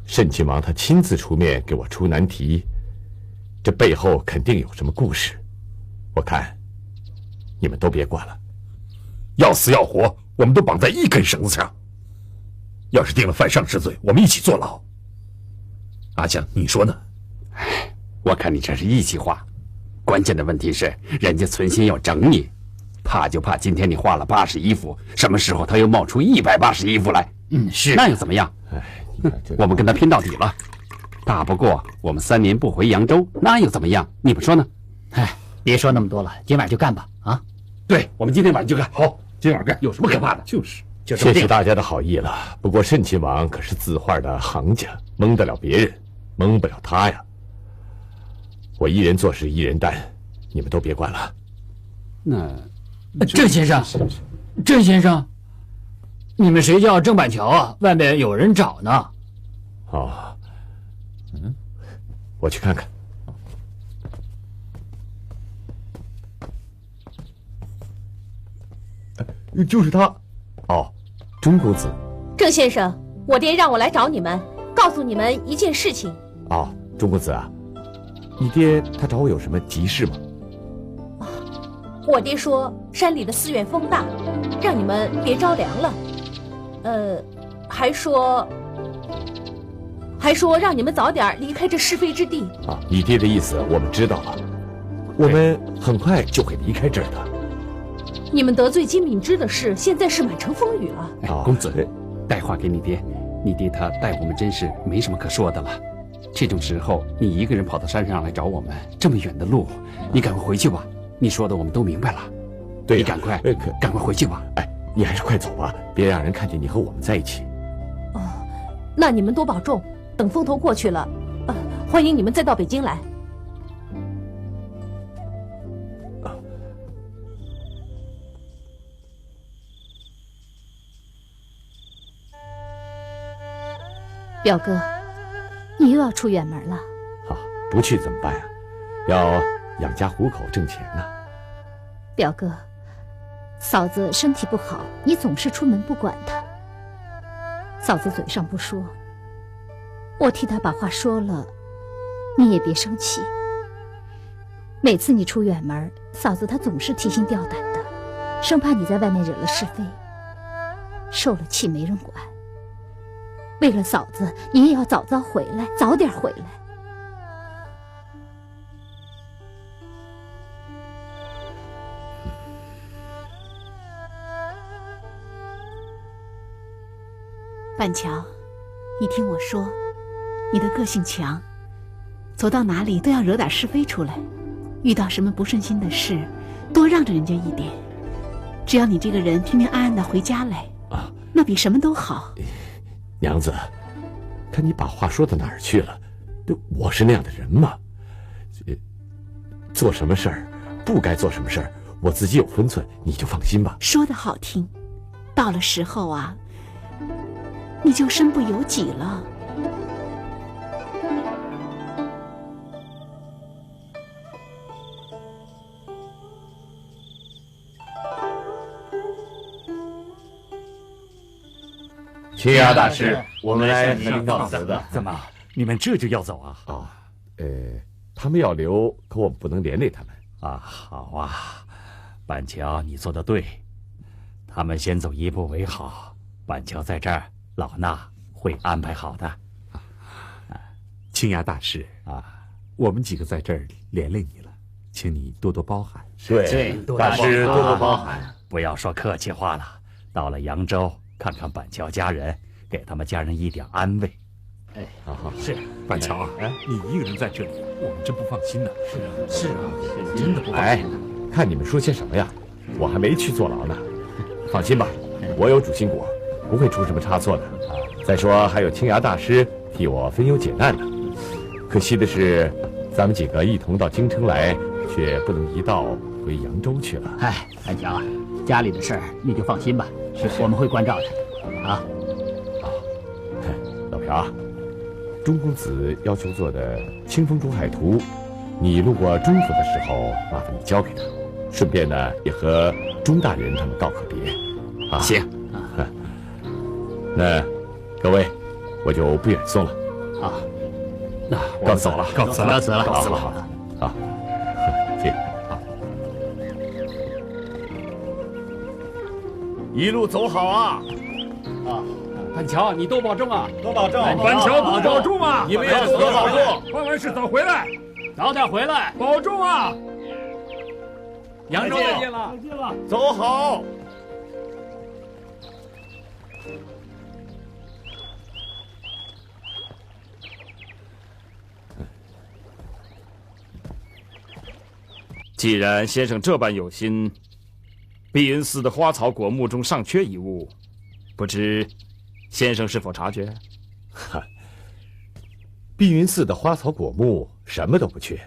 慎亲王他亲自出面给我出难题，这背后肯定有什么故事。我看你们都别管了，
要死要活，我们都绑在一根绳子上。要是定了犯上之罪，我们一起坐牢。阿香，你说呢？
我看你这是义气话，关键的问题是，人家存心要整你，怕就怕今天你画了80衣服，什么时候他又冒出180衣服来？
是，
那又怎么样？我们跟他拼到底了，打不过我们3年不回扬州，那又怎么样？你们说呢？
哎，别说那么多了，今晚就干吧！啊，
对，我们今天晚上就干。好，今晚干，有什么可怕的？
就是。
谢谢大家的好意了。不过慎亲王可是字画的行家，蒙得了别人，蒙不了他呀。我一人做事一人担，你们都别管了。
那
郑先生，郑先生，你们谁叫郑板桥啊？外面有人找呢。
哦，我去看看。就是他。哦，钟公子。
郑先生，我爹让我来找你们，告诉你们一件事情。
哦，钟公子啊，你爹他找我有什么急事吗？
我爹说山里的寺院风大，让你们别着凉了。还说让你们早点离开这是非之地。
啊，你爹的意思我们知道了，我们很快就会离开这儿的。
你们得罪金敏之的事，现在是满城风雨了。
公子，带话给你爹，你爹他待我们真是没什么可说的了。这种时候，你一个人跑到山上来找我们，这么远的路，你赶快回去吧。你说的我们都明白了。
对，
你赶快回去吧。
哎，你还是快走吧，别让人看见你和我们在一起。
哦，那你们多保重。等风头过去了，欢迎你们再到北京来。表哥，你又要出远门了？
啊，不去怎么办呀？要养家糊口挣钱呢。
表哥，嫂子身体不好，你总是出门不管她。嫂子嘴上不说，我替她把话说了，你也别生气。每次你出远门，嫂子她总是提心吊胆的，生怕你在外面惹了是非，受了气没人管。为了嫂子，你也要早回来，早点回来。
板桥，你听我说，你的个性强，走到哪里都要惹点是非出来，遇到什么不顺心的事，多让着人家一点。只要你这个人平平安安的回家来，那比什么都好。
娘子，看你把话说到哪儿去了？我是那样的人吗？做什么事儿，不该做什么事儿，我自己有分寸，你就放心吧。
说的好听，到了时候啊，你就身不由己了。
青崖大师，我们来向您告辞的。
怎么，你们这就要走啊？
他们要留，可我们不能连累他们
啊。好啊，板桥，你做得对。他们先走一步为好。板桥在这儿，老衲会安排好的。
青崖大师啊，我们几个在这儿连累你了，请你多多包涵。
对，大师多多包涵，不要说客气话了。到了扬州，看看板桥家人，给他们家人一点安慰。
好，是板桥啊，你一个人在这里，我们真不放心呢。是啊，真的不放心。
看你们说些什么呀？我还没去坐牢呢。放心吧，我有主心骨，不会出什么差错的。再说还有青崖大师替我分忧解难呢。可惜的是，咱们几个一同到京城来，却不能一道回扬州去了。
板桥，家里的事儿你就放心吧，我们会关照的。啊，
老朴，钟公子要求做的《清风中海图》，你路过钟府的时候，麻烦你交给他，顺便呢也和钟大人他们告个别。
行。
那各位，我就不远送了。
好，
那
告辞了，
告辞了。
好，谢谢。
一路走好啊！
板桥，你多保重啊！
多保重！
板桥多保重啊！
你们也多保重！
办完事早回来，
早点回来，
保重啊！
扬州
再见了，
走好。
既然先生这般有心，碧云寺的花草果木中尚缺一物，不知先生是否察觉？
碧云寺的花草果木什么都不缺，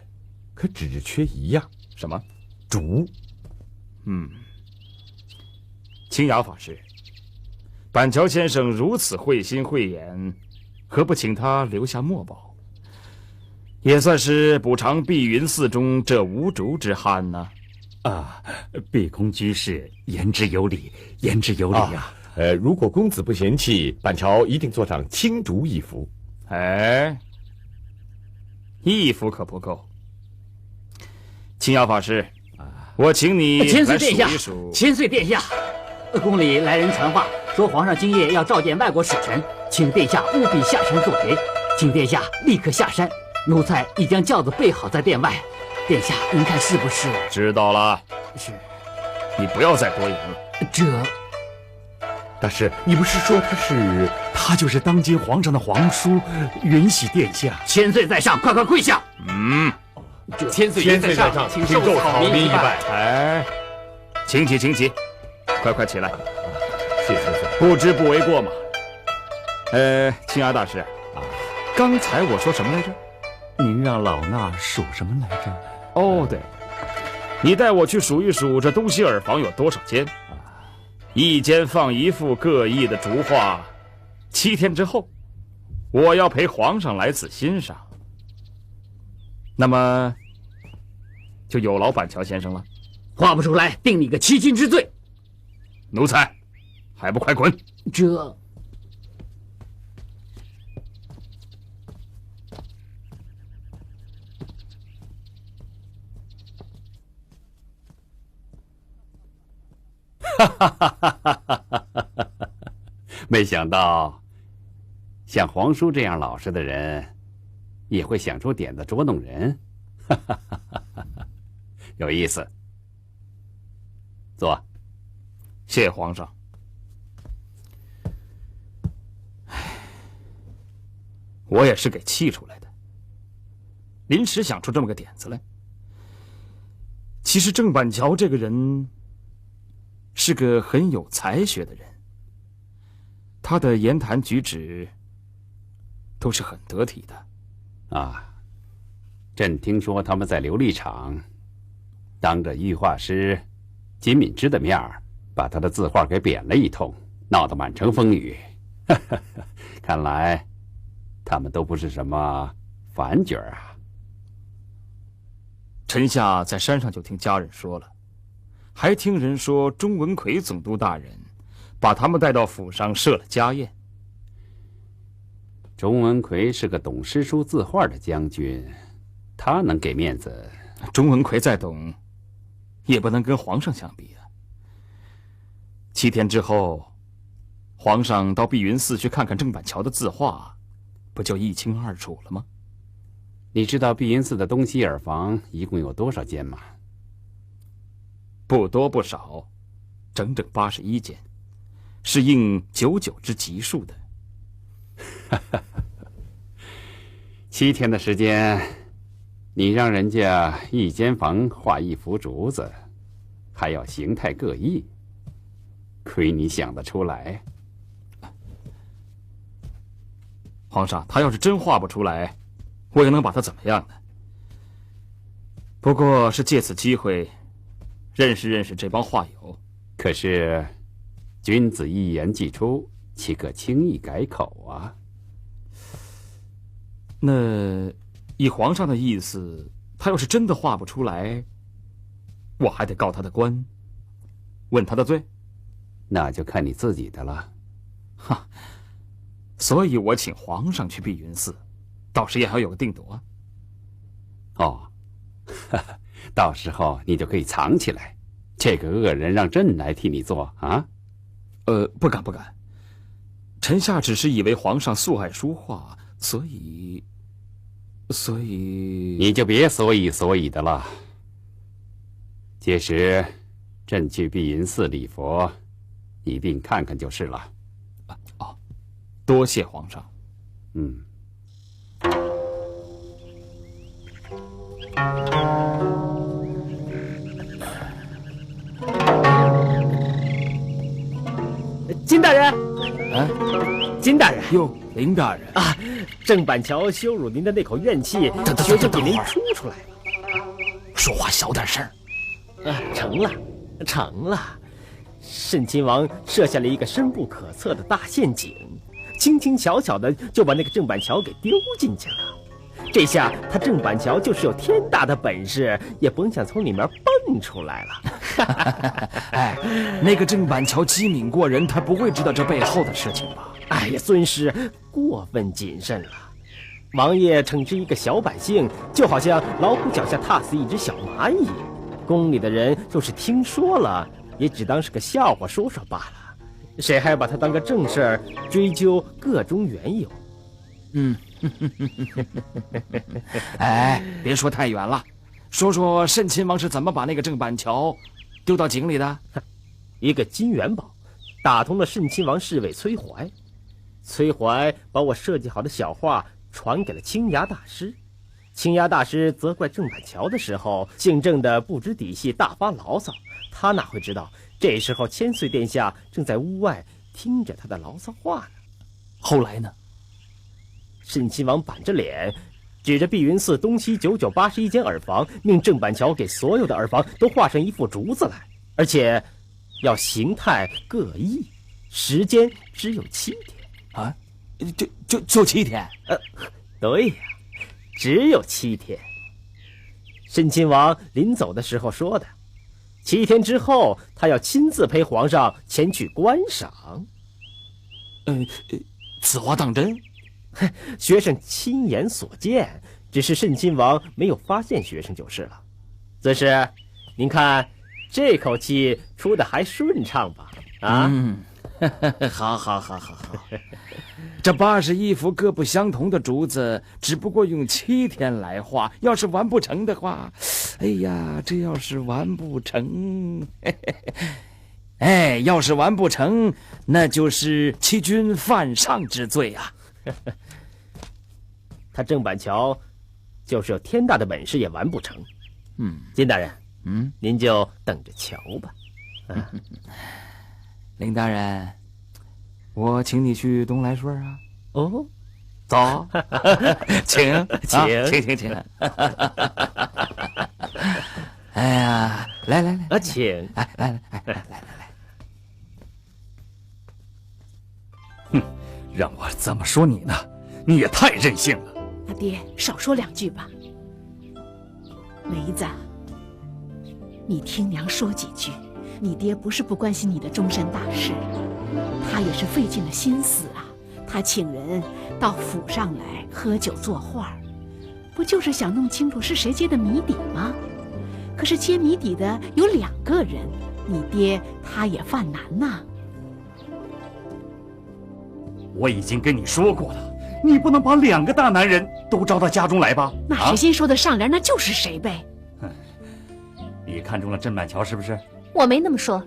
可只缺一样。
什么？
竹。
清雅法师，板桥先生如此慧心慧眼，何不请他留下墨宝？也算是补偿碧云寺中这无竹之憾呢。
碧空居士言之有理，言之有理啊。
如果公子不嫌弃，板桥一定做上青竹一幅。
一幅可不够。清雅法师，我请你来数一数。
千岁殿下，宫里来人传话，说皇上今夜要召见外国使臣，请殿下务必下山作陪，请殿下立刻下山。奴才已将轿子备好在殿外，殿下您看是不是？
知道了。
是。
你不要再多言了。
大师，你不是说
他就是当今皇上的皇叔，允喜殿下。
千岁在上，快快跪下。
千岁在上，请受草民一拜。
请起，快起来。
谢先生，
不知不为过嘛。清雅大师，刚才我说什么来着？
您让老衲数什么来着？
哦，对，你带我去数一数这东西耳房有多少间，一间放一幅各异的竹画，7天之后，我要陪皇上来此欣赏。那么，就有劳板桥先生了。
画不出来，定你个欺君之罪。
奴才，还不快滚！
没想到，像皇叔这样老实的人，也会想出点子捉弄人，有意思。坐。
谢皇上。我也是给气出来的，临时想出这么个点子来。其实郑板桥这个人是个很有才学的人，他的言谈举止都是很得体的。
朕听说他们在琉璃厂当着御画师金敏之的面儿，把他的字画给贬了一通，闹得满城风雨。看来他们都不是什么凡角啊。
臣下在山上就听家人说了，还听人说钟文奎总督大人把他们带到府上设了家宴。
钟文奎是个懂诗书字画的将军，他能给面子？
钟文奎再懂，也不能跟皇上相比啊。7天之后，皇上到碧云寺去看看郑板桥的字画，不就一清二楚了吗？
你知道碧云寺的东西耳房一共有多少间吗？
不多不少，整整81间，是应99之级数的。
7天的时间，你让人家一间房画一幅竹子，还要形态各异，亏你想得出来。
皇上，他要是真画不出来，我又能把他怎么样呢？不过是借此机会认识认识这帮画友。
可是君子一言既出，岂可轻易改口啊？
那以皇上的意思，他要是真的画不出来，我还得告他的官，问他的罪。
那就看你自己的了。
所以我请皇上去碧云寺，到时也要有个定夺。
到时候你就可以藏起来，这个恶人让朕来替你做啊。
不敢。臣下只是以为皇上素爱书画，所以
你就别所以的了。届时，朕去碧云寺礼佛，一并看看就是了。
哦，多谢皇上。
嗯。
金大人，
啊，
金大人，
哟，林大人
啊，郑板桥羞辱您的那口怨气，学就给您出来了。
说话小点声。
成了，成了。慎亲王设下了一个深不可测的大陷阱，轻轻巧巧的就把那个郑板桥给丢进去了。这下他郑板桥就是有天大的本事，也甭想从里面蹦出来了。
哎，那个郑板桥机敏过人，他不会知道这背后的事情吧？
哎呀，孙师过分谨慎了。王爷惩治一个小百姓，就好像老虎脚下踏死一只小蚂蚁。宫里的人就是听说了，也只当是个笑话说说罢了，谁还把他当个正事儿追究个中缘由？
嗯，哎，别说太远了，说说慎亲王是怎么把那个郑板桥丢到井里的？
一个金元宝打通了慎亲王侍卫崔怀，崔怀把我设计好的小画传给了青崖大师。青崖大师责怪郑板桥的时候，姓郑的不知底细，大发牢骚。他哪会知道，这时候千岁殿下正在屋外听着他的牢骚话呢。
后来呢？
慎亲王板着脸，指着碧云寺东西981间耳房，命郑板桥给所有的耳房都画上一副竹子来，而且要形态各异，时间只有7天。
啊，就7天？
对呀，只有7天。慎亲王临走的时候说的，7天之后他要亲自陪皇上前去观赏。
此话当真？
学生亲眼所见，只是慎亲王没有发现学生就是了。则是，您看这口气出的还顺畅吧？啊，
好。这81幅各不相同的竹子，只不过用7天来画，要是完不成的话，哎呀，这要是完不成，哎，要是完不成，那就是欺君犯上之罪啊！
他郑板桥就是有天大的本事也完不成。金大人，您就等着瞧吧。
林大人，我请你去东来顺啊。
哦，
走，请。哎呀，来，
请，
来。
哼，让我怎么说你呢？你也太任性了。
阿爹，少说2句吧。梅子，你听娘说几句。你爹不是不关心你的终身大事，他也是费尽了心思啊。他请人到府上来喝酒作画，不就是想弄清楚是谁揭的谜底吗？可是揭谜底的有2个人，你爹他也犯难呐。
我已经跟你说过了，你不能把2个大男人都招到家中来吧？
那谁先说的上联，那就是谁呗。
你看中了郑板桥是不是？
我没那么说，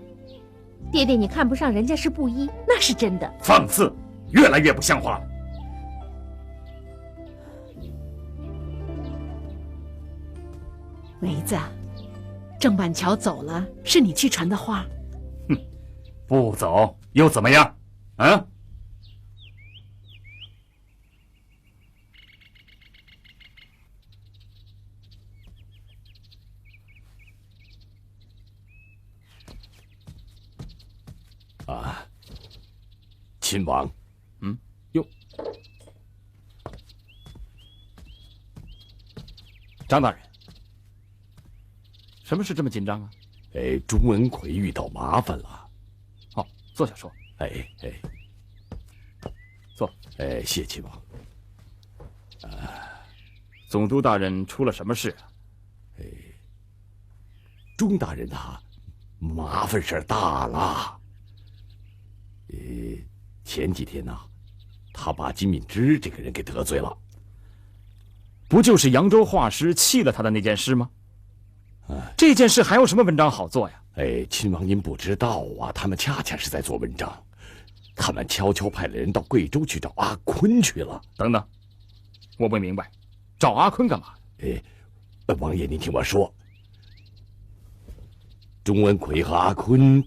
爹爹，你看不上人家是布衣，那是真的。
放肆，越来越不像话了。
梅子，郑板桥走了，是你去传的话？
哼，不走又怎么样？啊？
亲王，
哟，张大人，什么事这么紧张啊？
钟文奎遇到麻烦了。
好，坐下说。坐。
谢亲王。
总督大人出了什么事啊？
钟大人呐，麻烦事大了。前几天呐，他把金敏之这个人给得罪了。
不就是扬州画师气了他的那件事吗？这件事还有什么文章好做呀？
哎，亲王您不知道啊，他们恰恰是在做文章，他们悄悄派了人到贵州去找阿坤去了。
等等，我不明白，找阿坤干嘛？
王爷您听我说，钟文奎和阿坤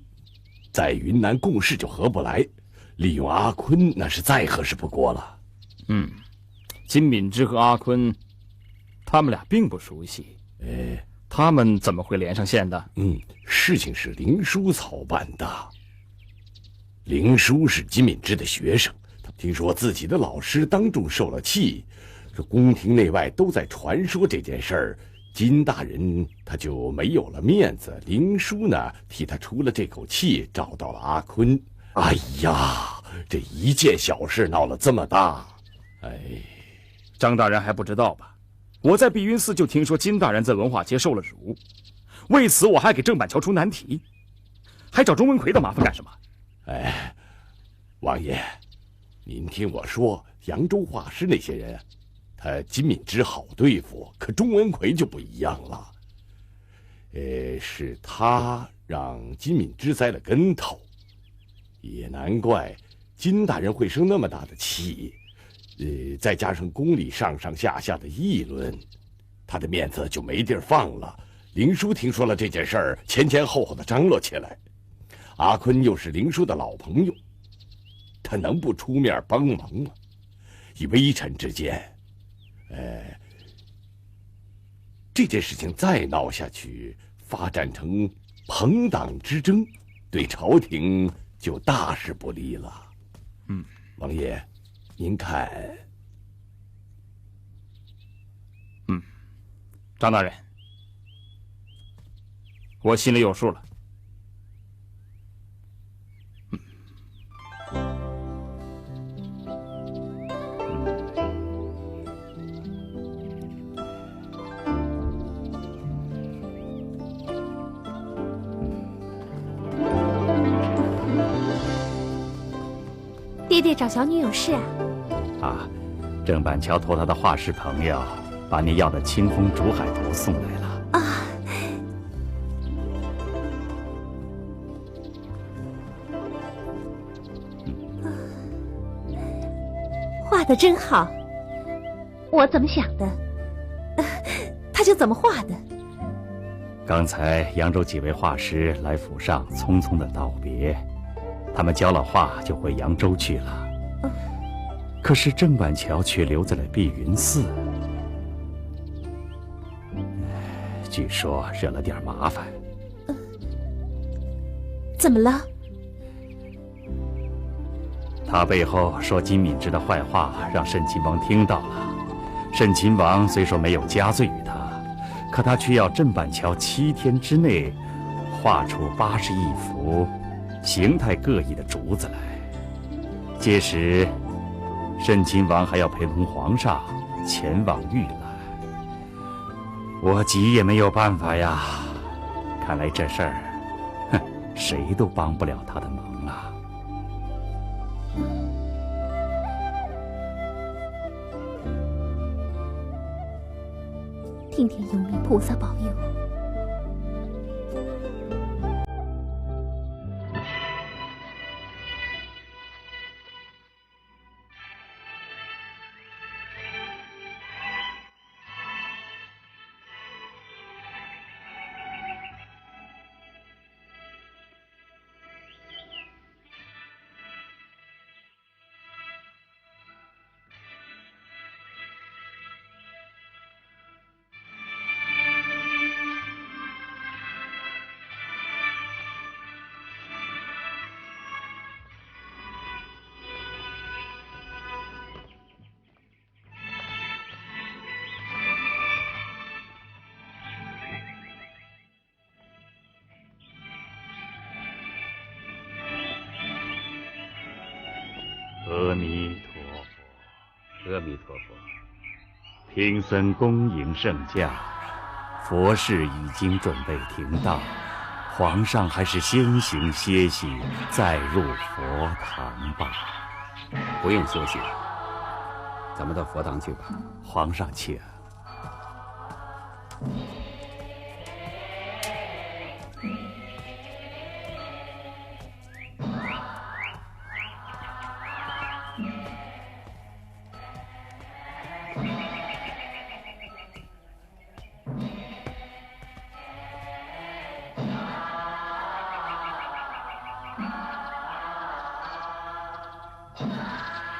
在云南共事就合不来，利用阿坤那是再合适不过了。
金敏之和阿坤，他们俩并不熟悉。他们怎么会连上线的？
事情是林叔操办的。林叔是金敏之的学生，他听说自己的老师当众受了气，这宫廷内外都在传说这件事儿，金大人他就没有了面子。林叔呢，替他出了这口气，找到了阿坤。哎呀，这一件小事闹了这么大，
张大人还不知道吧？我在碧云寺就听说金大人在文化街受了辱，为此我还给郑板桥出难题，还找钟文奎的麻烦干什么？
王爷，您听我说，扬州画师那些人，他金敏之好对付，可钟文奎就不一样了。是他让金敏之栽了跟头，也难怪金大人会生那么大的气。再加上宫里上上下下的议论，他的面子就没地儿放了。林叔听说了这件事儿，前前后后的张罗起来。阿坤又是林叔的老朋友，他能不出面帮忙吗？以微臣之见，这件事情再闹下去，发展成朋党之争，对朝廷就大事不利了。王爷，您看，
张大人，我心里有数了。
爹爹找小女有事
啊？郑板桥托他的画室朋友把你要的清风竹海图送来了。
画得真好，我怎么想的，他就怎么画的。
刚才扬州几位画师来府上匆匆的道别，他们交了画就回扬州去了。可是郑板桥却留在了碧云寺，据说惹了点麻烦。
怎么了？
他背后说金敏之的坏话，让慎亲王听到了。慎亲王虽说没有加罪于他，可他却要郑板桥7天之内画出81幅形态各异的竹子来。届时，慎亲王还要陪同皇上前往御览。我急也没有办法呀。看来这事儿，谁都帮不了他的忙啊。
听天由命，菩萨保佑。
阿弥陀佛，阿弥陀佛。贫僧恭迎圣驾，佛事已经准备停当，皇上还是先行歇息，再入佛堂吧。
不用休息，咱们到佛堂去吧。
皇上请。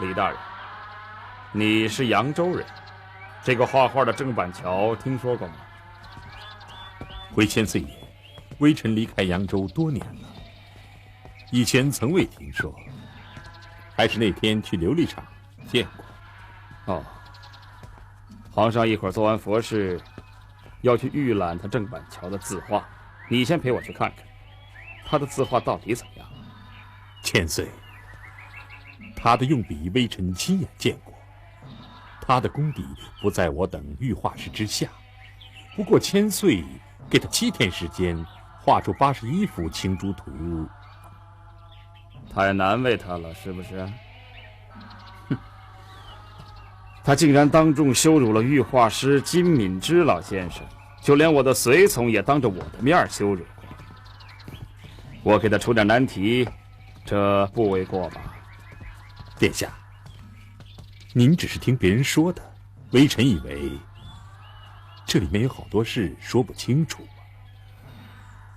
李大人，你是扬州人，这个画画的郑板桥听说过吗？
回千岁爷，微臣离开扬州多年了，以前曾未听说，还是那天去琉璃厂见过。
哦，皇上一会儿做完佛事，要去预览他郑板桥的字画，你先陪我去看看，他的字画到底怎么样？
千岁，他的用笔微臣亲眼见过，他的功底不在我等御画师之下。不过千岁给他7天时间，画出81幅青竹图，
太难为他了，是不是？哼，他竟然当众羞辱了御画师金敏之老先生，就连我的随从也当着我的面羞辱过。我给他出点难题，这不为过吧？
殿下，您只是听别人说的，微臣以为这里面有好多事说不清楚，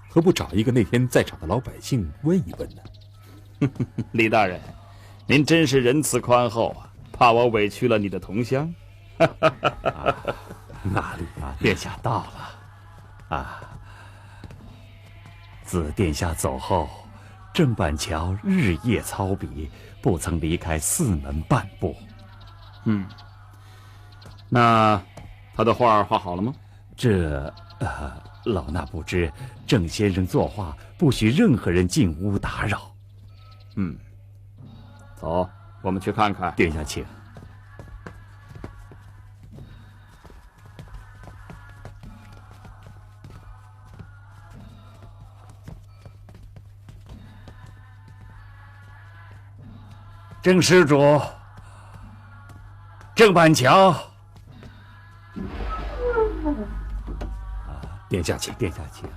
何不找一个那天在场的老百姓问一问呢？
李大人，您真是仁慈宽厚啊，怕我委屈了你的同乡？
哪里啊，殿下到了啊！自殿下走后，郑板桥日夜操笔，不曾离开4门半步。
那他的画画好了吗？
老衲不知，郑先生作画不许任何人进屋打扰。
走，我们去看看。
殿下请。郑施主，郑板桥。殿下请，殿下请。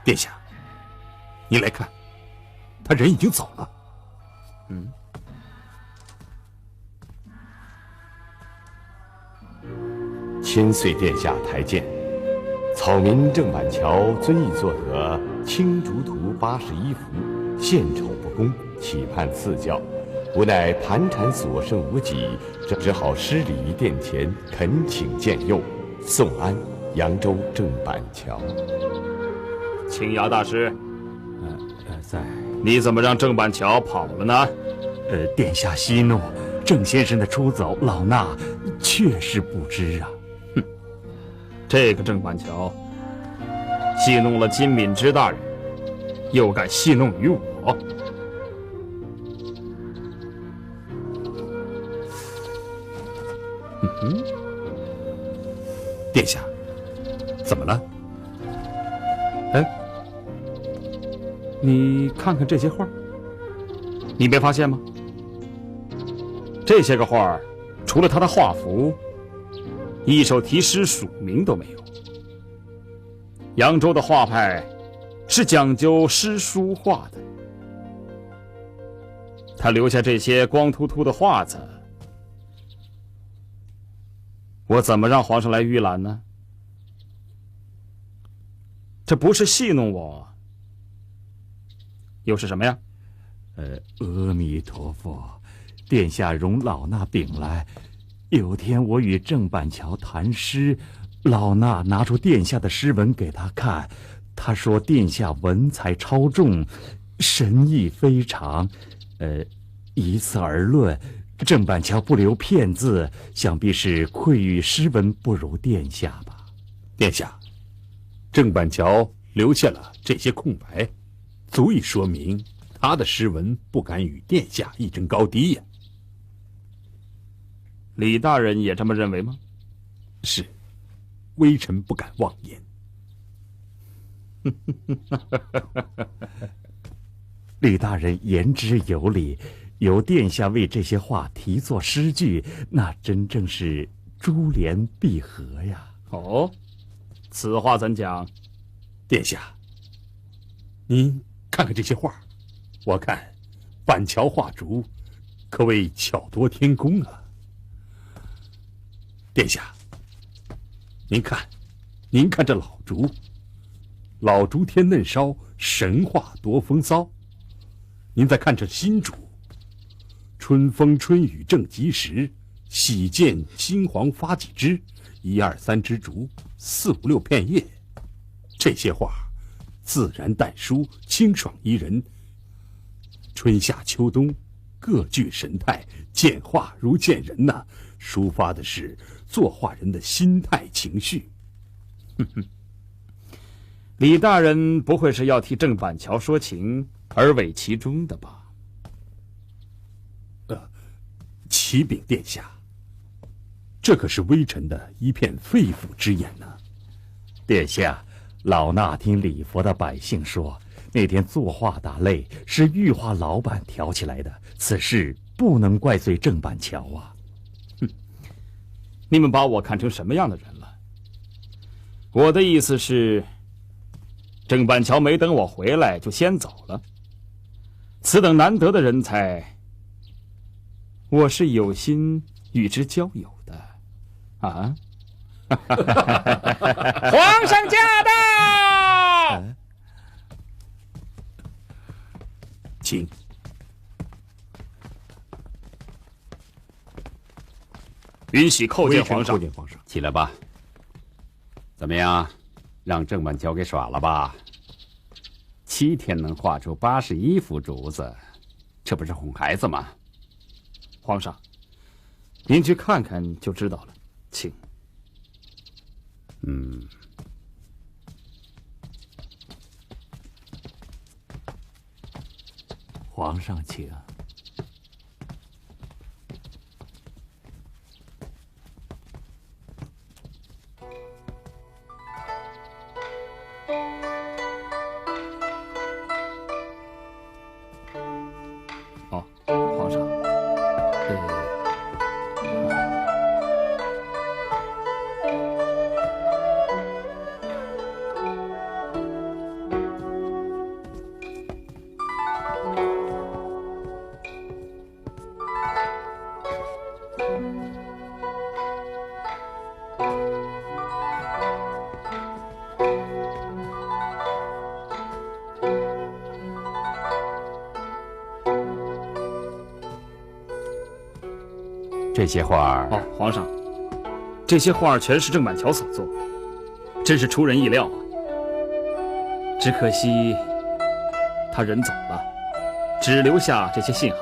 殿下，您来看，他人已经走了。
千岁殿下台见，草民郑板桥遵意作得青竹图81幅，献丑不公，期盼赐教，无奈盘缠所剩无几，只好施礼殿前恳请鉴佑，送安扬州郑板桥。
青崖大师，
在。
你怎么让郑板桥跑了呢？
殿下息怒，郑先生的出走，老衲确实不知啊。
这个郑板桥戏弄了金敏之大人，又敢戏弄于我。
殿下，怎么了？
你看看这些画，你没发现吗？这些个画，除了他的画幅，一首题诗署名都没有。扬州的画派是讲究诗书画的，他留下这些光秃秃的画子，我怎么让皇上来预览呢？这不是戏弄我，又是什么呀？
阿弥陀佛，殿下容老衲禀来。有天我与郑板桥谈诗，老衲拿出殿下的诗文给他看，他说殿下文采超重，神意非常。以此而论，郑板桥不留片字，想必是愧于诗文不如殿下吧。
殿下，郑板桥留下了这些空白，足以说明他的诗文不敢与殿下一争高低呀。
李大人也这么认为吗？
是，微臣不敢妄言。
李大人言之有理，由殿下为这些话题作诗句，那真正是珠联璧合呀。
哦，此话怎讲？
殿下，您看看这些画，我看板桥画竹可谓巧夺天工啊。殿下，您看这老竹，老竹天嫩烧，神话多风骚。您再看这新竹，春风春雨正及时，喜见金黄发几枝，1、2、3枝竹，4、5、6片叶。这些画自然淡疏，清爽宜人，春夏秋冬各具神态，见画如见人呐，抒发的是作画人的心态情绪。
李大人不会是要替郑板桥说情而为其中的吧？
启禀殿下，这可是微臣的一片肺腑之言呢。
殿下，老衲听礼佛的百姓说，那天作画打擂是玉画老板挑起来的，此事不能怪罪郑板桥啊。
你们把我看成什么样的人了？我的意思是，郑板桥没等我回来就先走了，此等难得的人才，我是有心与之交友的啊。皇上驾到！
请。
允许叩见皇上。
起来吧。怎么样，让郑板桥给耍了吧？7天能画出81幅竹子，这不是哄孩子吗？
皇上，您去看看就知道了，请。
皇上请。
皇上，
这些画
皇上，这些画全是郑板桥所作，真是出人意料啊！只可惜他人走了，只留下这些信函。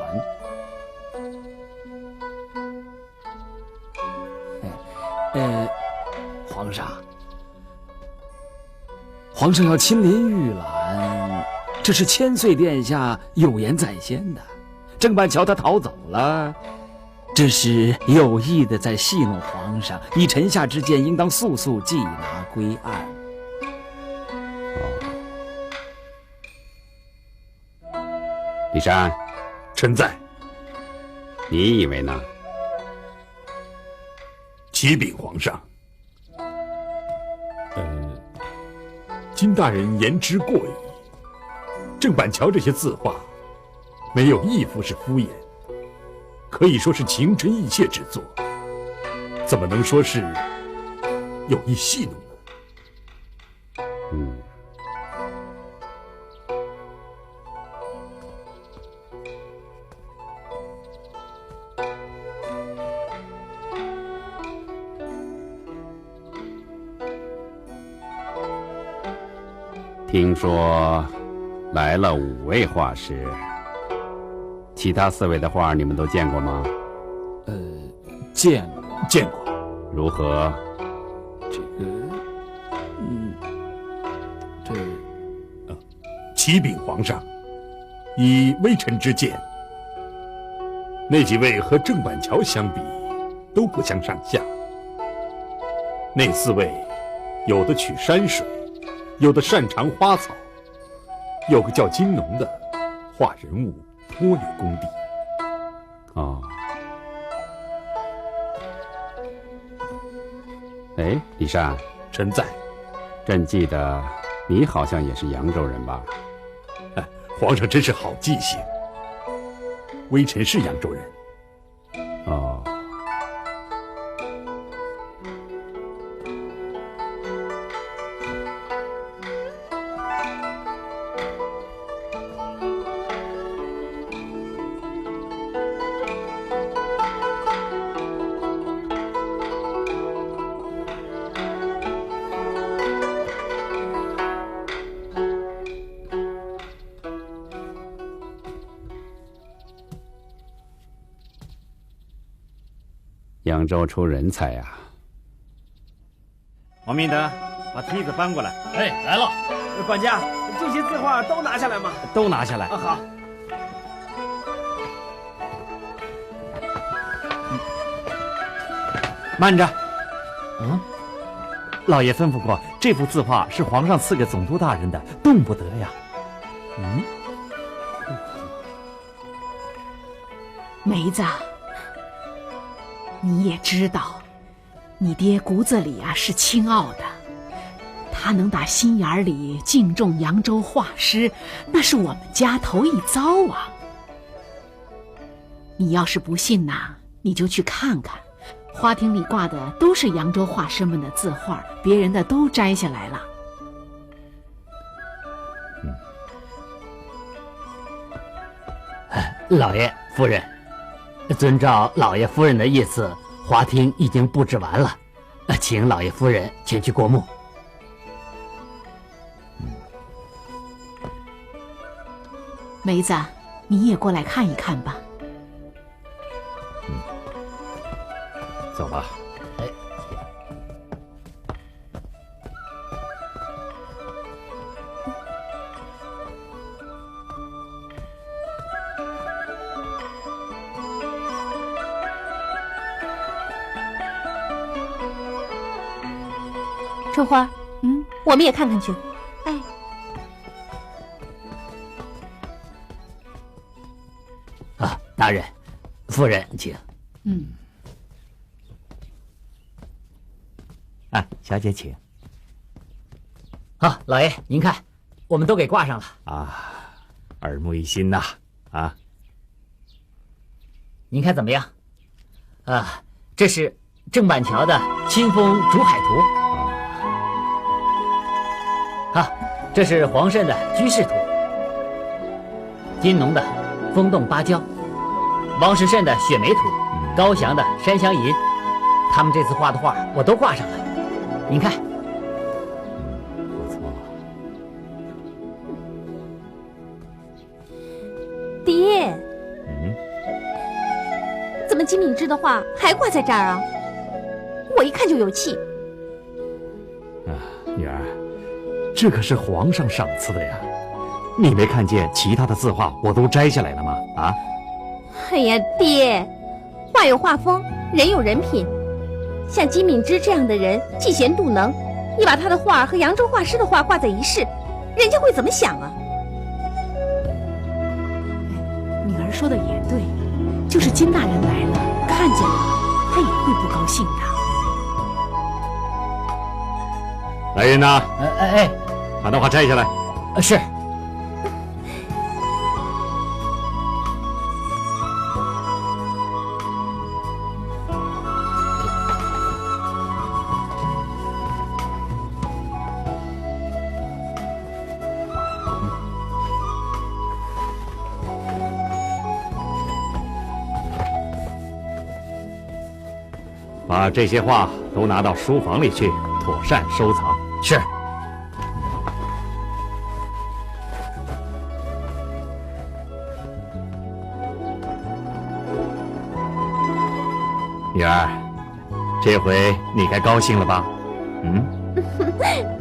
皇上要亲临御览，这是千岁殿下有言在先的。郑板桥他逃走了，这是有意的在戏弄皇上，以臣下之见，应当速速缉拿归案。
李山，
臣在。
你以为呢？
启禀皇上。金大人言之过矣。郑板桥这些字画，没有一幅是敷衍，可以说是情真意切之作，怎么能说是有意戏弄呢？
听说来了5位画师，其他4位的画你们都见过吗？
见过。
如何？
启禀皇上，以微臣之见，那几位和郑板桥相比，都不相上下。那4位，有的取山水，有的擅长花草，有个叫金农的，画人物颇有功底。
哦。哎，李善，
臣在。
朕记得你好像也是扬州人吧？
皇上真是好记性。微臣是扬州人。
哦。扬州出人才呀！
王明德，把梯子搬过来。
哎，来了。
管家，这些字画都拿下来吗？
都拿下来。
啊，好。
慢着。老爷吩咐过，这幅字画是皇上赐给总督大人的，动不得呀。
梅子，你也知道，你爹骨子里啊是清傲的，他能打心眼里敬重扬州画师，那是我们家头一遭啊。你要是不信呐，你就去看看，花厅里挂的都是扬州画师们的字画，别人的都摘下来了。
老爷夫人，遵照老爷夫人的意思，花厅已经布置完了，请老爷夫人前去过目。
梅子，你也过来看一看吧。
走吧。
春花，我们也看看去。哎，
啊，大人，夫人，请。
小姐请。
好，老爷您看，我们都给挂上了
啊，耳目一新呐！啊，
您看怎么样？这是郑板桥的《清风竹海图》。这是黄慎的《居士图》，金农的《风动芭蕉》，王时慎的《雪梅图》，高翔的《山香吟》，他们这次画的画我都挂上了。您看，
不错。
爹，怎么金敏之的画还挂在这儿啊？我一看就有气。
女儿，这可是皇上赏赐的呀！你没看见其他的字画我都摘下来了吗？啊！
哎呀，爹，画有画风，人有人品。像金敏之这样的人，嫉贤妒能，你把他的画和扬州画师的画挂在一试，人家会怎么想啊？
女儿说的也对，就是金大人来了，看见了，他也会不高兴的。
来人呐！
哎，
把那画摘下来。
是。
把这些画都拿到书房里去，妥善收藏。
是。
女儿，这回你该高兴了吧？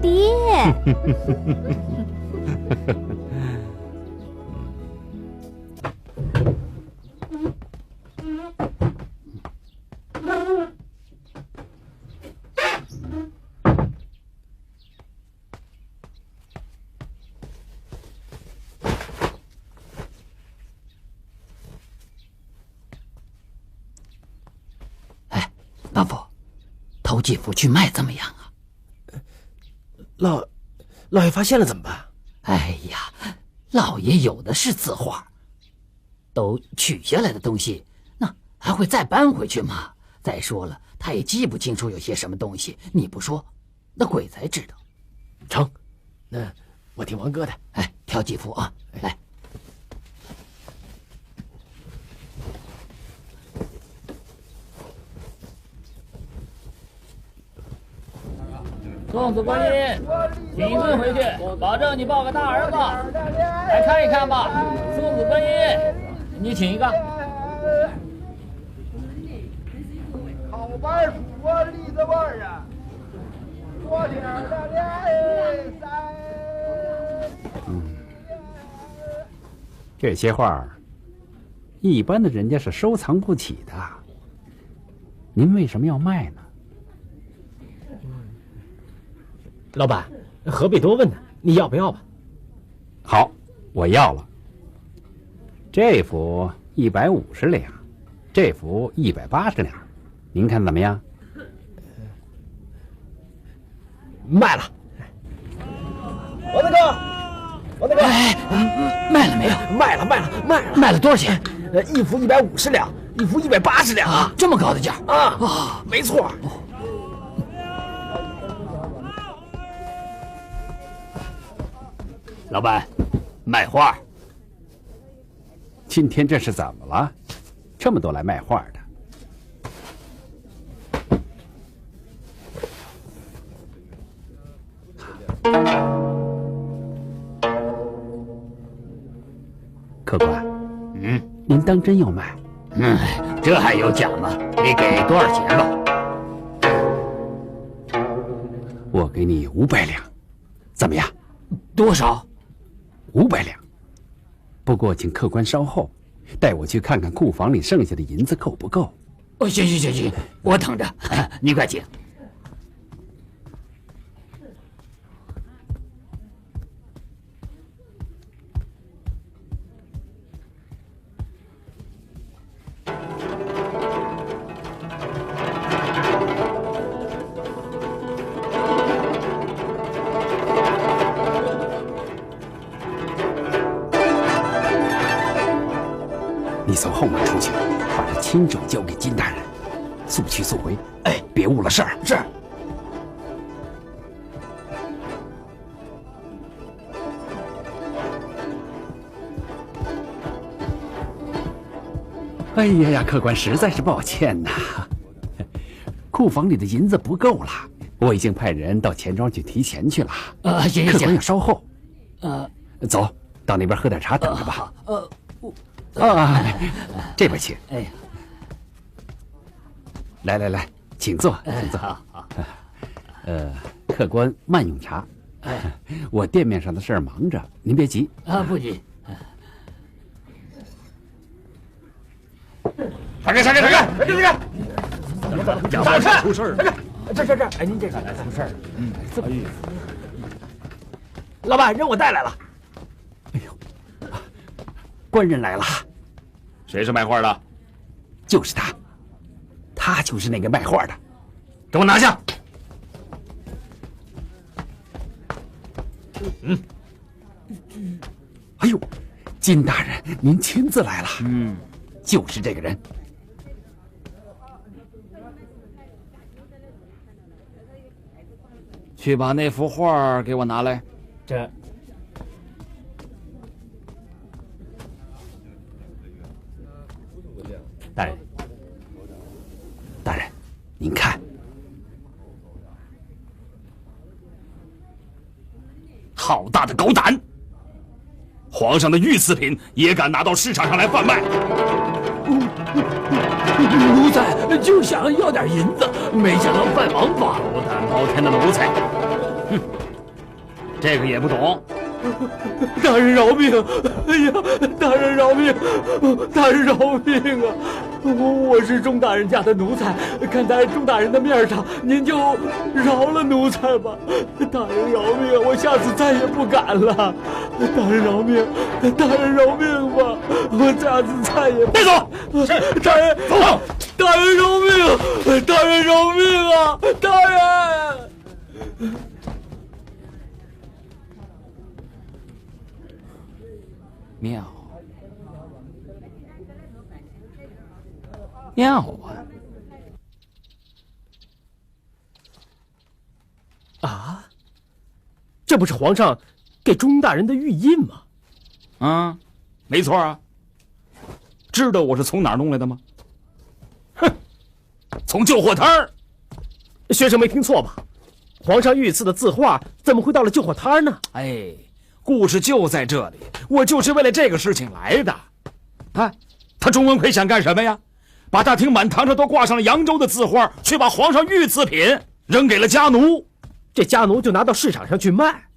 爹。
大夫，偷几幅去卖怎么样啊？
老爷发现了怎么办？
哎呀，老爷有的是字画，都取下来的东西，那还会再搬回去吗？再说了，他也记不清楚有些什么东西，你不说，那鬼才知道。
成，那我听王哥的。
哎，挑几幅啊，来。送子观音，请一尊回去，保证你抱个大儿子。来看一看吧，送子观音，你请一个。
好白薯啊，栗子味儿啊，多点的脸三。
这些画，一般的人家是收藏不起的。您为什么要卖呢？
老板，何必多问呢？你要不要吧？
好，我要了。这幅150两，这幅180两，您看怎么样？
卖了。王大哥，王大哥，
哎，卖了没有？
卖了，
卖了多少钱？
一幅150两，一幅180两
啊！这么高的价
啊！没错。
老板，卖画。
今天这是怎么了？这么多来卖画的。客官，您当真要卖？
这还有讲吗？你给多少钱吧？
我给你500两，怎么样？
多少
？500两。不过请客官稍后，带我去看看库房里剩下的银子够不够。
哦，行，我等着，你快请。
你从后门出去，把这亲手交给金大人，速去速回。哎，别误了事儿。
是。
哎呀，客官实在是抱歉呐，库房里的银子不够了，我已经派人到钱庄去提钱去了。
行，
客官要稍后。走到那边喝点茶等着吧。这边请。
哎呀，
来，请坐，请坐。
好。
客官慢用茶。我店面上的事儿忙着，您别急。
不急。
大哥，大哥，出事了！这，哎，您这出事了。这么，老板，人我带来了。
哎呦，官人来了。
谁是卖画的？
就是他，他就是那个卖画的。
给我拿下！
哎呦，金大人，您亲自来了。就是这个人。
去把那幅画给我拿来。
这。
大人，您看，
好大的狗胆！皇上的御赐品也敢拿到市场上来贩卖？
奴才就想要点银子，没想到犯王法，
无胆包天的奴才！
哼，这个也不懂。
大人饶命！哎呀，大人饶命！大人饶命啊！
我是钟大人家的奴才，看在钟大人的面上，您就饶了奴才吧。大人饶命，我下次再也不敢了。大人饶命，大人饶命吧，我下次再也不……
别走！
大人
走！
大人饶命！大人饶命啊！大人！
妙，妙啊！
啊，这不是皇上给钟大人的玉印吗？
啊，没错啊。知道我是从哪儿弄来的吗？哼，从旧货摊儿。
学生没听错吧？皇上御赐的字画怎么会到了旧货摊儿呢？
哎，故事就在这里，我就是为了这个事情来的。啊，他钟文奎想干什么呀？把大厅满堂上都挂上了扬州的字画，却把皇上御赐品扔给了家奴，
这家奴就拿到市场上去卖。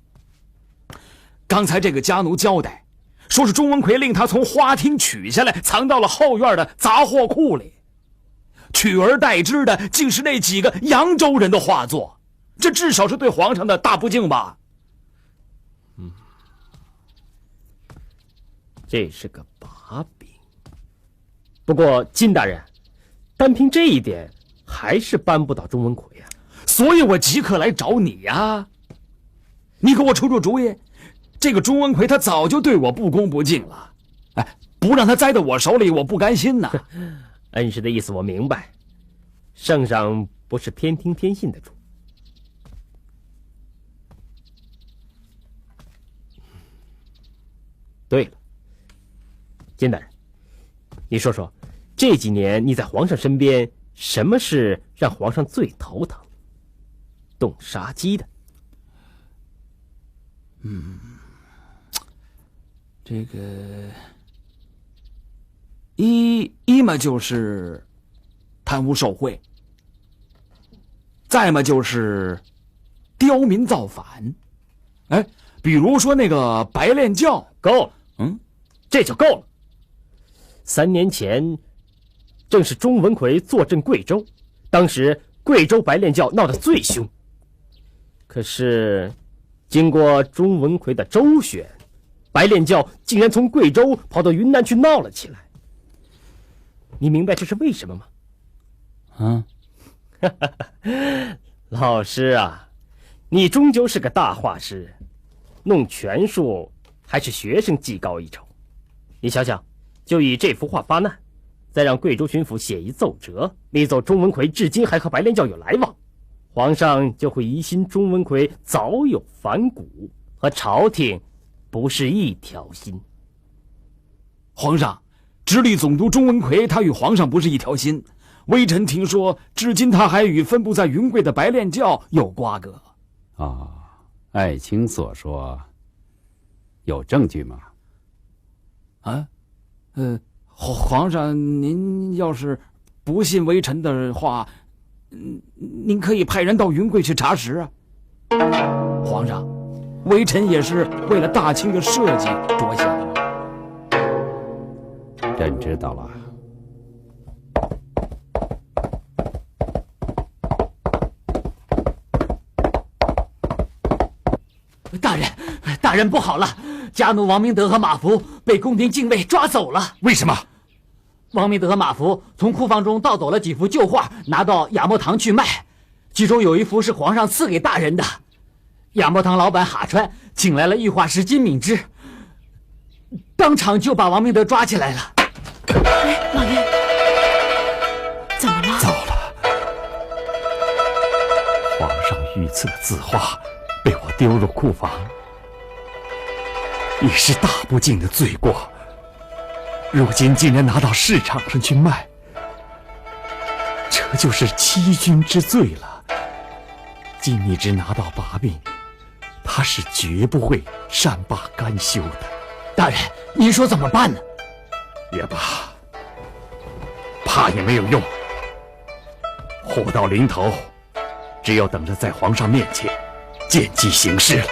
刚才这个家奴交代，说是钟文奎令他从花厅取下来，藏到了后院的杂货库里。取而代之的竟是那几个扬州人的画作，这至少是对皇上的大不敬吧？
这是个把柄。不过金大人，单凭这一点还是扳不倒钟文奎啊，
所以我即刻来找你呀。你给我出出主意，这个钟文奎他早就对我不恭不敬了，哎，不让他栽到我手里，我不甘心呐。
恩师的意思我明白，圣上不是偏听偏信的主。对了，金大人，你说说，这几年你在皇上身边，什么事让皇上最头疼、动杀机的？
这个一嘛就是贪污受贿，再嘛就是刁民造反。哎，比如说那个白练教，
够了，这就够了。3年前，正是钟文奎坐镇贵州，当时贵州白练教闹得最凶。可是，经过钟文奎的周旋，白练教竟然从贵州跑到云南去闹了起来。你明白这是为什么吗？老师啊，你终究是个大画师，弄权术还是学生技高一筹。你想想，就以这幅画发难，再让贵州巡抚写一奏折，密奏钟文奎至今还和白练教有来往，皇上就会疑心钟文奎早有反骨，和朝廷不是一条心。
皇上，直隶总督钟文奎他与皇上不是一条心，微臣听说至今他还与分布在云贵的白练教有瓜葛。
爱卿所说有证据吗？
皇上您要是不信微臣的话，您可以派人到云贵去查实啊。皇上，微臣也是为了大清的社稷着想。
朕知道了。
大人不好了，家奴王明德和马福被宫廷禁卫抓走了。
为什么？
王明德和马福从库房中盗走了几幅旧画，拿到雅墨堂去卖，其中有一幅是皇上赐给大人的。雅墨堂老板哈川请来了御画师金敏之，当场就把王明德抓起来了。
老爷，怎么了？
糟了，皇上御赐的字画被我丢入库房，已是大不敬的罪过，如今竟然拿到市场上去卖，这就是欺君之罪了。金密之拿到把柄，他是绝不会善罢甘休的。
大人，您说怎么办呢？
也罢，怕也没有用，货到临头，只有等着在皇上面前见机行事了。